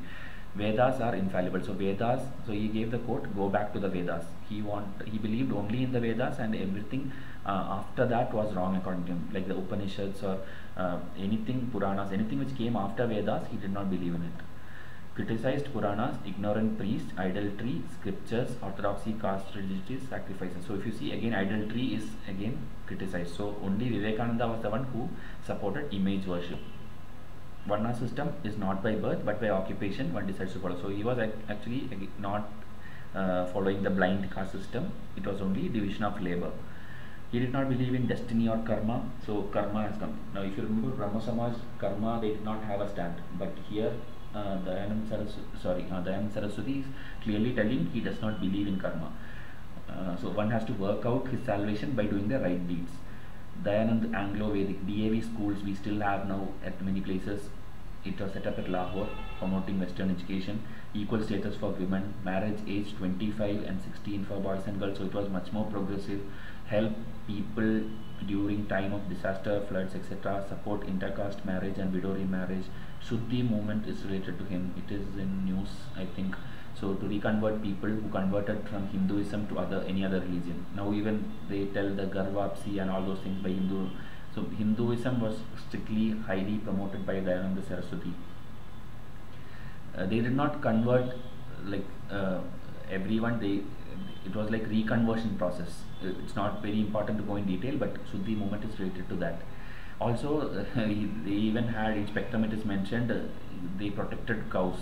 Vedas are infallible. So Vedas, so he gave the quote, go back to the Vedas. He believed only in the Vedas, and everything after that was wrong according to him, like the Upanishads or anything, Puranas, anything which came after Vedas, he did not believe in it. Criticized Puranas, ignorant priests, idolatry, scriptures, orthodoxy, caste, religious sacrifices. So if you see again, idolatry is again criticized. So only Vivekananda was the one who supported image worship. Varna system is not by birth but by occupation one decides to follow. So he was actually not following the blind caste system. It was only division of labor. He did not believe in destiny or karma. So karma has come. Now if you remember Brahma Samaj, karma, they did not have a stand. But here Dayanand Saraswati is clearly telling he does not believe in karma. So one has to work out his salvation by doing the right deeds. Dayanand Anglo-Vedic DAV schools we still have now at many places. It was set up at Lahore, promoting Western education, equal status for women, marriage age 25 and 16 for boys and girls. So it was much more progressive. Help people during time of disaster, floods, etc. Support intercaste marriage and widow remarriage. Shuddhi movement is related to him. It is in news, I think. So to reconvert people who converted from Hinduism to any other religion. Now even they tell the Garvapsi and all those things by Hindu So Hinduism was strictly highly promoted by Dayananda Saraswati. They did not convert like everyone. It was like reconversion process. It's not very important to go in detail, but Shuddhi movement is related to that. Also, they even had in spectrum, it is mentioned, they protected cows.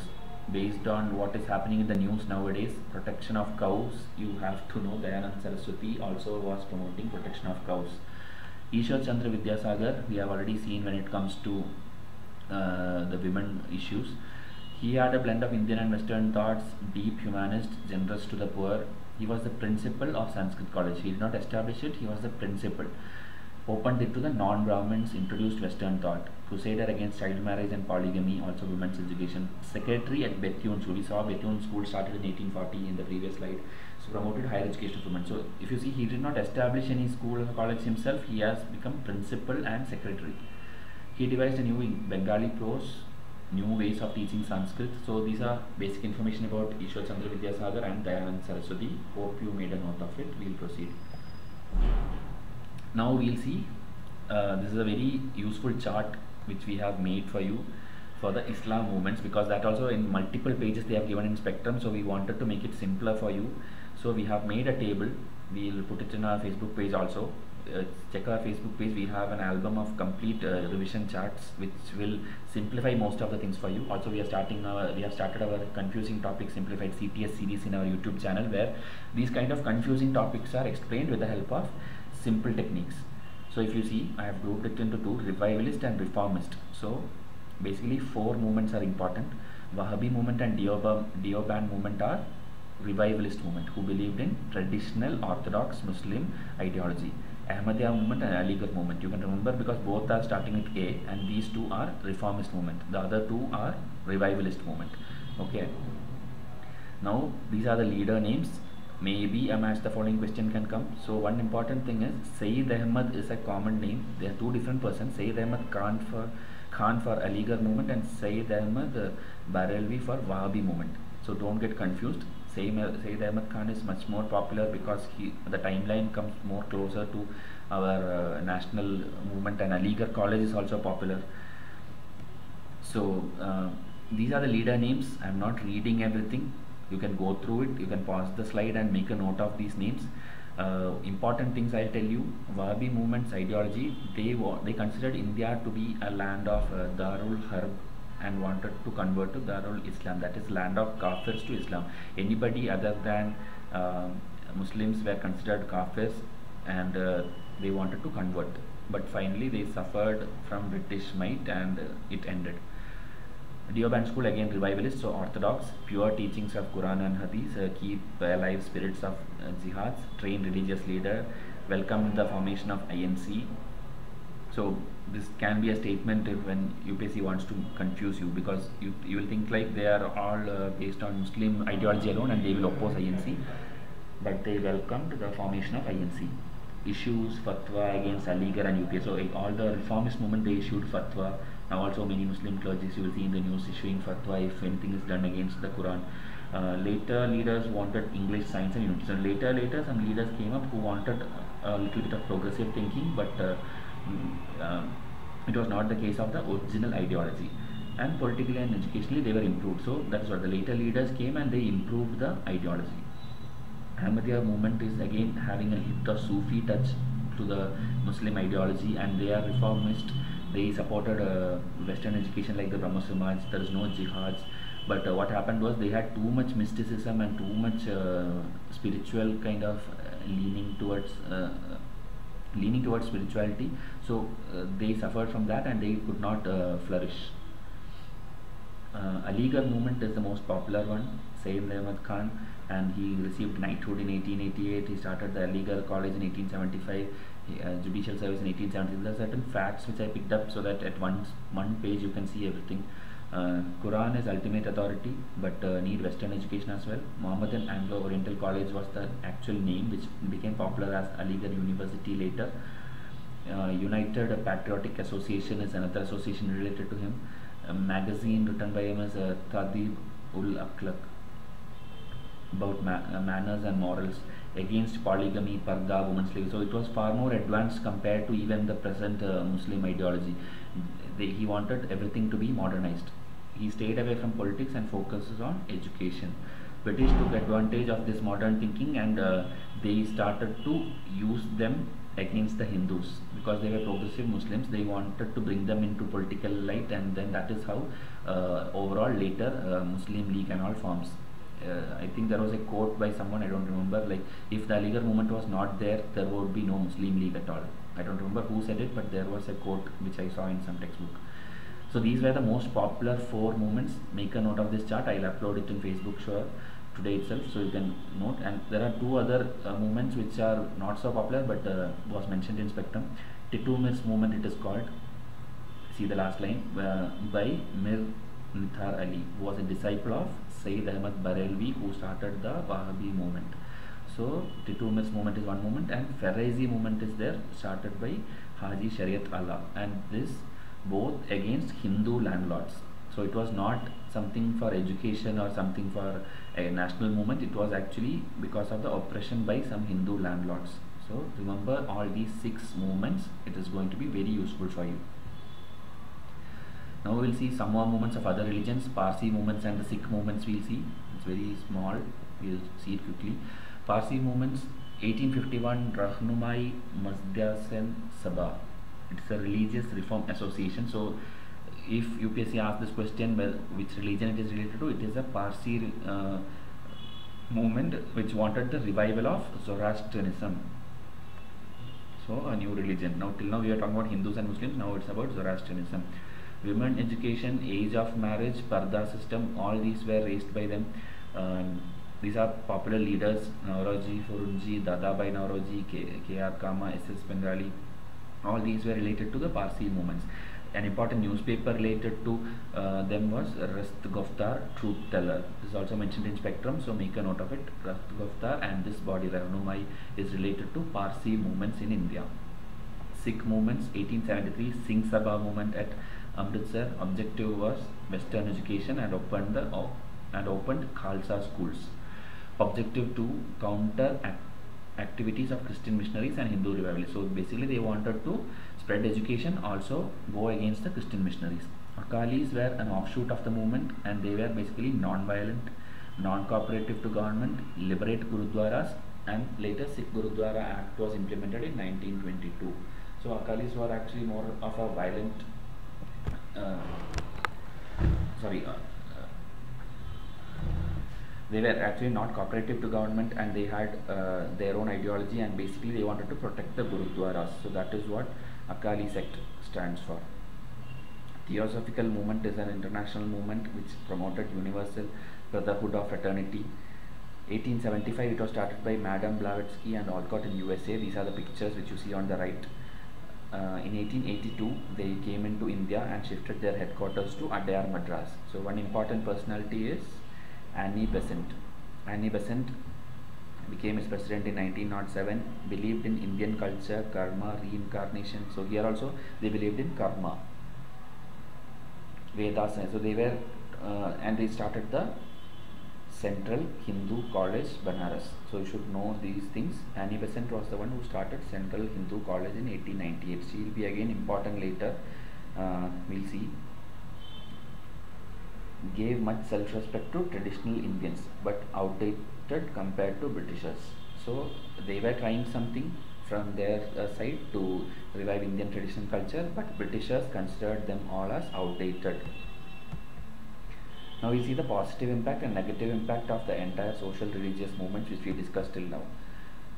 Based on what is happening in the news nowadays, protection of cows, you have to know Dayanand Saraswati also was promoting protection of cows. Ishwar Chandra Vidyasagar, we have already seen when it comes to the women issues. He had a blend of Indian and Western thoughts, deep humanist, generous to the poor. He was the principal of Sanskrit College. He did not establish it, he was the principal. Opened it to the non-Brahmins, introduced Western thought. Crusader against child marriage and polygamy, also women's education. Secretary at Bethune School. We saw Bethune School started in 1840 in the previous slide. So promoted higher education for women. So if you see, he did not establish any school or college himself. He has become principal and secretary. He devised a new Bengali prose, new ways of teaching Sanskrit. So these are basic information about Ishwar Chandra Vidyasagar and Dayanand Saraswati. Hope you made a note of it. We'll proceed. Now we'll see, this is a very useful chart which we have made for you for the Islam movements, because that also in multiple pages they have given in spectrum, so we wanted to make it simpler for you. So we have made a table. We'll put it in our Facebook page also. Check our Facebook page. We have an album of complete revision charts which will simplify most of the things for you. Also, we have started our confusing topics simplified CTS series in our YouTube channel, where these kind of confusing topics are explained with the help of simple techniques. So if you see, I have grouped it into two: revivalist and reformist. So basically 4 movements are important. Wahhabi movement and Deoband movement are revivalist movement, who believed in traditional orthodox Muslim ideology. Ahmadiyya movement and Aligarh movement, you can remember because both are starting with A, and these two are reformist movement. The other two are revivalist movement. Okay. Now these are the leader names. Maybe a match the following question can come. So one important thing is Sayyid Ahmad is a common name. They are two different persons. Sayyid Ahmad Khan for Aligarh movement and Sayyid Ahmad Barelvi for Wahhabi movement. So don't get confused. Sayyid Ahmad Khan is much more popular because the timeline comes more closer to our national movement, and Aligarh College is also popular. So these are the leader names. I am not reading everything. You can go through it. You can pause the slide and make a note of these names. Important things I'll tell you. Wahhabi movement's ideology, they considered India to be a land of Darul Harb and wanted to convert to Darul Islam, that is land of Kafirs to Islam. Anybody other than Muslims were considered Kafirs, and they wanted to convert, but finally they suffered from British might and it ended. Deoband school, again revivalist, so orthodox, pure teachings of Quran and Hadith, keep alive spirits of jihads, train religious leader, welcome the formation of INC. So this can be a statement if when UPSC wants to confuse you, because you will think like they are all based on Muslim ideology alone and they will oppose INC, but they welcomed the formation of INC. Issues fatwa against Aligarh and UPA. So all the reformist movement, they issued fatwa. Now also many Muslim clergies you will see in the news issuing fatwa if anything is done against the Quran. Later leaders wanted English, science and unity. So later some leaders came up who wanted a little bit of progressive thinking, but it was not the case of the original ideology. And politically and educationally they were improved. So that's what the later leaders came and they improved the ideology. Ahmadiyya movement is again having a hint of Sufi touch to the Muslim ideology, and they are reformist. They supported Western education like the Brahmo Samaj. There is no jihads, but what happened was they had too much mysticism and too much spiritual kind of leaning towards spirituality. So they suffered from that and they could not flourish. Aligarh movement is the most popular one. Sayyid Ahmad Khan, and he received knighthood in 1888. He started the Aligarh College in 1875, judicial service in 1870. There are certain facts which I picked up so that at one page you can see everything. Quran is ultimate authority, but need Western education as well. Mohammedan Anglo-Oriental College was the actual name, which became popular as Aligarh University later. United Patriotic Association is another association related to him. A magazine written by him is Tadib ul Akhlaq. about manners and morals, against polygamy, parda, women's slavery. So it was far more advanced compared to even the present Muslim ideology. He wanted everything to be modernized. He stayed away from politics and focuses on education. British took advantage of this modern thinking, and they started to use them against the Hindus because they were progressive Muslims. They wanted to bring them into political light, and then that is how overall later Muslim League and all forms. I think there was a quote by someone, I don't remember, like, if the Aligarh movement was not there, there would be no Muslim League at all. I don't remember who said it, but there was a quote which I saw in some textbook. So these were the most popular 4 movements. Make a note of this chart. I'll upload it in Facebook sure today itself, so you can note. And there are 2 other movements which are not so popular, but was mentioned in Spectrum. Titumir's movement, it is called. See the last line, by Mir Nithar Ali, who was a disciple of Sayyid Ahmad Barelvi, who started the Wahhabi movement. So Titumir's movement is one movement, and Ferrazi movement is there, started by Haji Shariat Allah, and this both against Hindu landlords. So it was not something for education or something for a national movement. It was actually because of the oppression by some Hindu landlords. So remember all these 6 movements. It is going to be very useful for you. Now we will see some more movements of other religions. Parsi movements and the Sikh movements we'll see. It's very small. We'll see it quickly. Parsi movements, 1851, Rahnumai Mazdasen Sabha. It's a religious reform association. So if UPSC asks this question, well, which religion it is related to, it is a Parsi movement which wanted the revival of Zoroastrianism. So a new religion. Now till now we are talking about Hindus and Muslims. Now it's about Zoroastrianism. Women education, age of marriage, parda system, all these were raised by them. These are popular leaders: Nauroji, Furunji, Dadabhai Nauroji, K.R. Kama, S.S. Bengali. All these were related to the Parsi movements. An important newspaper related to them was Rast Goftar, Truth Teller. This is also mentioned in Spectrum, so make a note of it. Rast Goftar and this body Rahnumai is related to Parsi movements in India. Sikh movements, 1873, Singh Sabha movement at Amritsar. Objective was Western education and opened Khalsa schools. Objective 2, counter activities of Christian missionaries and Hindu revivalists. So basically they wanted to spread education, also go against the Christian missionaries. Akalis were an offshoot of the movement, and they were basically non-violent, non-cooperative to government, liberate Gurudwaras, and later Sikh Gurudwara Act was implemented in 1922. So Akalis were actually more of a violent they were actually not cooperative to government, and they had their own ideology, and basically they wanted to protect the Gurudwaras. So that is what Akali sect stands for. Theosophical movement is an international movement which promoted universal brotherhood of fraternity. 1875 it was started by Madame Blavatsky and Alcott in USA. These are the pictures which you see on the right. In 1882 they came into India and shifted their headquarters to Adyar, Madras. So one important personality is Annie Besant. Annie Besant became its president in 1907, believed in Indian culture, karma, reincarnation. So here also they believed in karma, Vedas. So they were and they started the Central Hindu College, Banaras. So you should know these things. Annie Besant was the one who started Central Hindu College in 1898. She will be again important later. We'll see. Gave much self-respect to traditional Indians, but outdated compared to Britishers. So they were trying something from their side to revive Indian traditional culture, but Britishers considered them all as outdated. Now we see the positive impact and negative impact of the entire social religious movement which we discussed till now,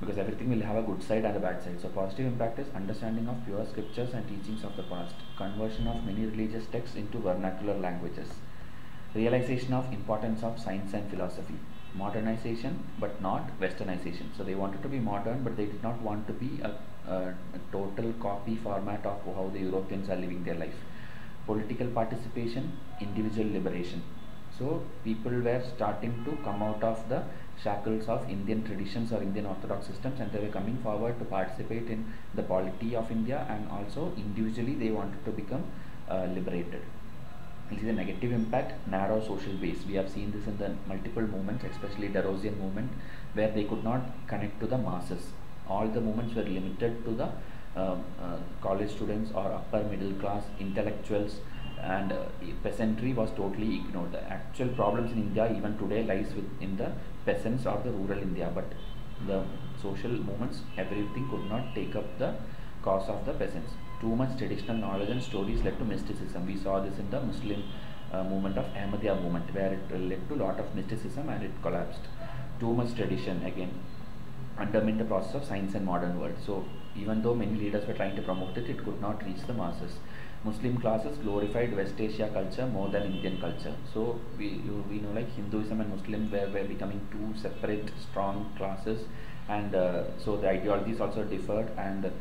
because everything will have a good side and a bad side. So positive impact is understanding of pure scriptures and teachings of the past, conversion of many religious texts into vernacular languages, realization of importance of science and philosophy, modernization but not westernization. So they wanted to be modern, but they did not want to be a total copy format of how the Europeans are living their life. Political participation, individual liberation. So people were starting to come out of the shackles of Indian traditions or Indian orthodox systems, and they were coming forward to participate in the polity of India, and also individually they wanted to become liberated. This is a negative impact, narrow social base. We have seen this in the multiple movements, especially the Rosian movement, where they could not connect to the masses. All the movements were limited to the college students or upper middle class intellectuals, and peasantry was totally ignored. The actual problems in India even today lies within the peasants or the rural India, but the social movements, everything could not take up the cause of the peasants. Too much traditional knowledge and stories led to mysticism. We saw this in the Muslim movement of Ahmadiyya movement, where it led to a lot of mysticism and it collapsed. Too much tradition again undermined the process of science and modern world. So even though many leaders were trying to promote it, it could not reach the masses. Muslim classes glorified West Asia culture more than Indian culture. So we know like Hinduism and Muslim were becoming two separate strong classes, and so the ideologies also differed, and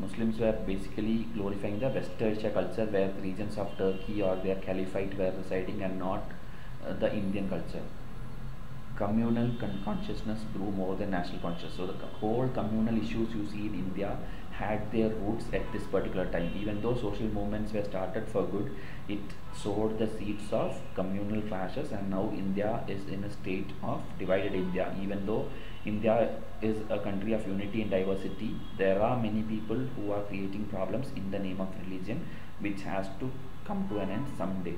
Muslims were basically glorifying the West Asia culture, where regions of Turkey or their caliphate were residing, and not the Indian culture. Communal consciousness grew more than national consciousness. So the whole communal issues you see in India had their roots at this particular time. Even though social movements were started for good, it sowed the seeds of communal clashes, and now India is in a state of divided India. Even though India is a country of unity and diversity, there are many people who are creating problems in the name of religion, which has to come to an end someday.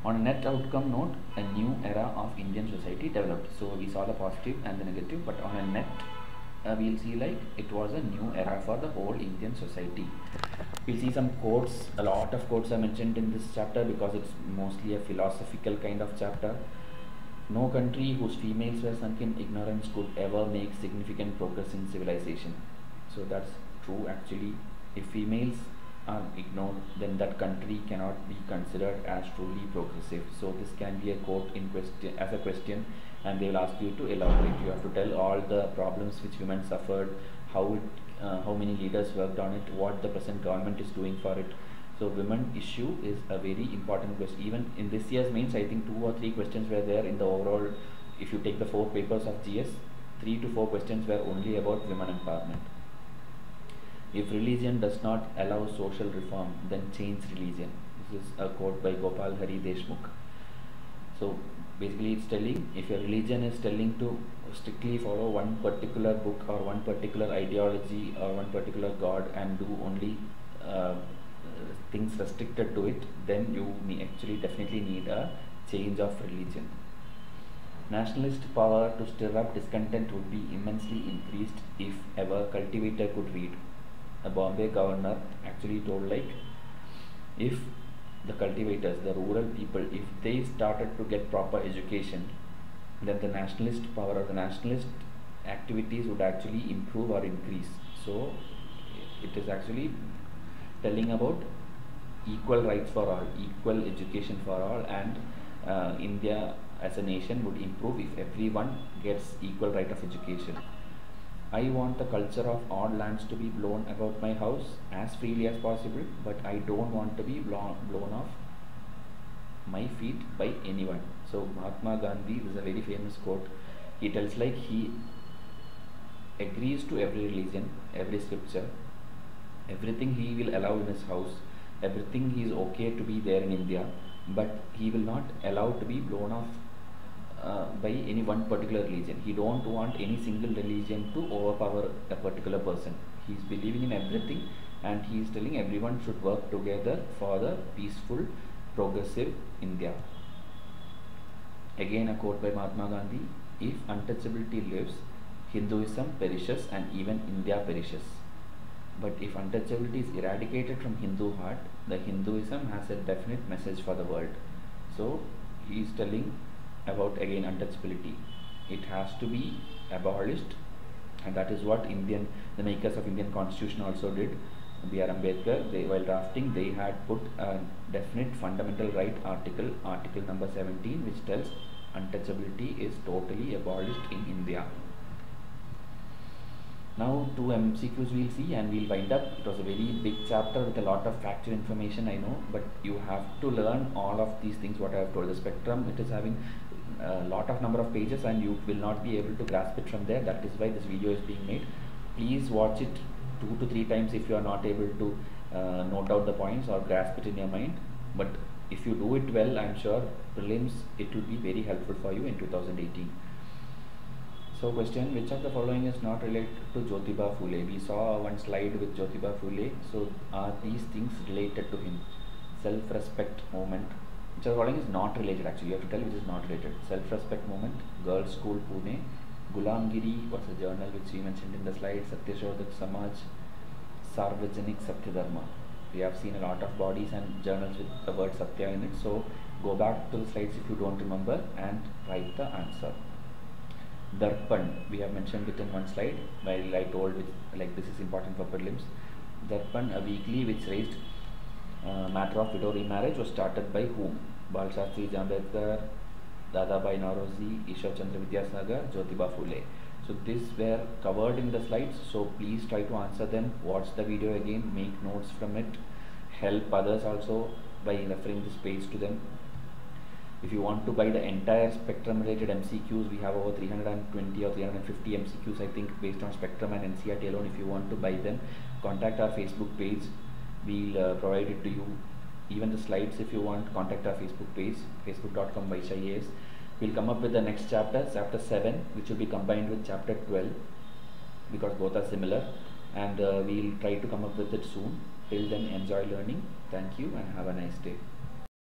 On a net outcome note, a new era of Indian society developed. So we saw the positive and the negative, but on a net, we'll see like it was a new era for the whole Indian society. We'll see some quotes. A lot of quotes are mentioned in this chapter because it's mostly a philosophical kind of chapter. No country whose females were sunk in ignorance could ever make significant progress in civilization. So that's true actually. If females are ignored, then that country cannot be considered as truly progressive. So this can be a quote in question as a question, and they will ask you to elaborate. You have to tell all the problems which women suffered, how many leaders worked on it, what the present government is doing for it. So women issue is a very important question. Even in this year's mains, I think 2 or 3 questions were there in the overall. If you take the 4 papers of GS, 3 to 4 questions were only about women empowerment. If religion does not allow social reform, then change religion. This is a quote by Gopal Hari Deshmukh. So basically it's telling, if your religion is telling to strictly follow one particular book or one particular ideology or one particular god and do only things restricted to it, then you actually definitely need a change of religion. Nationalist power to stir up discontent would be immensely increased if ever cultivator could read. A Bombay governor actually told like, if the cultivators, the rural people, if they started to get proper education, then the nationalist power or the nationalist activities would actually improve or increase. So it is actually telling about equal rights for all, equal education for all, and India as a nation would improve if everyone gets equal right of education. I want the culture of odd lands to be blown about my house as freely as possible, but I don't want to be blown off my feet by anyone. So Mahatma Gandhi, this is a very famous quote. He tells like he agrees to every religion, every scripture, everything he will allow in his house, everything he is okay to be there in India, but he will not allow to be blown off by any one particular religion. He don't want any single religion to overpower a particular person. He is believing in everything, and he is telling everyone should work together for the peaceful, progressive India. Again a quote by Mahatma Gandhi: if untouchability lives, Hinduism perishes and even India perishes. But if untouchability is eradicated from Hindu heart, the Hinduism has a definite message for the world. So he is telling about again untouchability. It has to be abolished, and that is what the makers of Indian Constitution also did. B.R. Ambedkar, while drafting, they had put a definite fundamental right article number 17, which tells untouchability is totally abolished in India. Now 2 MCQs we'll see and we'll wind up. It was a very big chapter with a lot of factual information, I know, but you have to learn all of these things what I have told. The spectrum, it is having a lot of number of pages and you will not be able to grasp it from there. That is why this video is being made. Please watch it 2 to 3 times if you are not able to note out the points or grasp it in your mind. but if you do it well, I'm sure prelims it will be very helpful for you in 2018. So question, which of the following is not related to Jyotiba Phule? We saw one slide with Jyotiba Phule. So are these things related to him? Self-respect movement. Which of the following is not related actually? You have to tell which is not related. Self-respect movement, Girls' School Pune, Gulamgiri was a journal which we mentioned in the slide, Satyashodhak Samaj, Sarvajanik Satyadharma. We have seen a lot of bodies and journals with the word Satya in it. So go back to the slides if you don't remember and write the answer. Darpan, we have mentioned it in one slide while I told which, like this is important for prelims. Darpan, a weekly which raised matter of widow remarriage, was started by whom? Bal Shastri Jambedkar, Dadabhai Nauroji, Ishwar Chandra Vidyasagar, Jyotiba Phule. So these were covered in the slides, so please try to answer them, watch the video again, make notes from it, help others also by referring this page to them. If you want to buy the entire spectrum related MCQs, we have over 320 or 350 MCQs I think based on spectrum and NCERT alone. If you want to buy them, contact our Facebook page, we'll provide it to you. Even the slides, if you want, contact our Facebook page, facebook.com Vysh IAS. We'll come up with the next chapter, chapter 7, which will be combined with chapter 12 because both are similar, and we'll try to come up with it soon. Till then, enjoy learning. Thank you and have a nice day.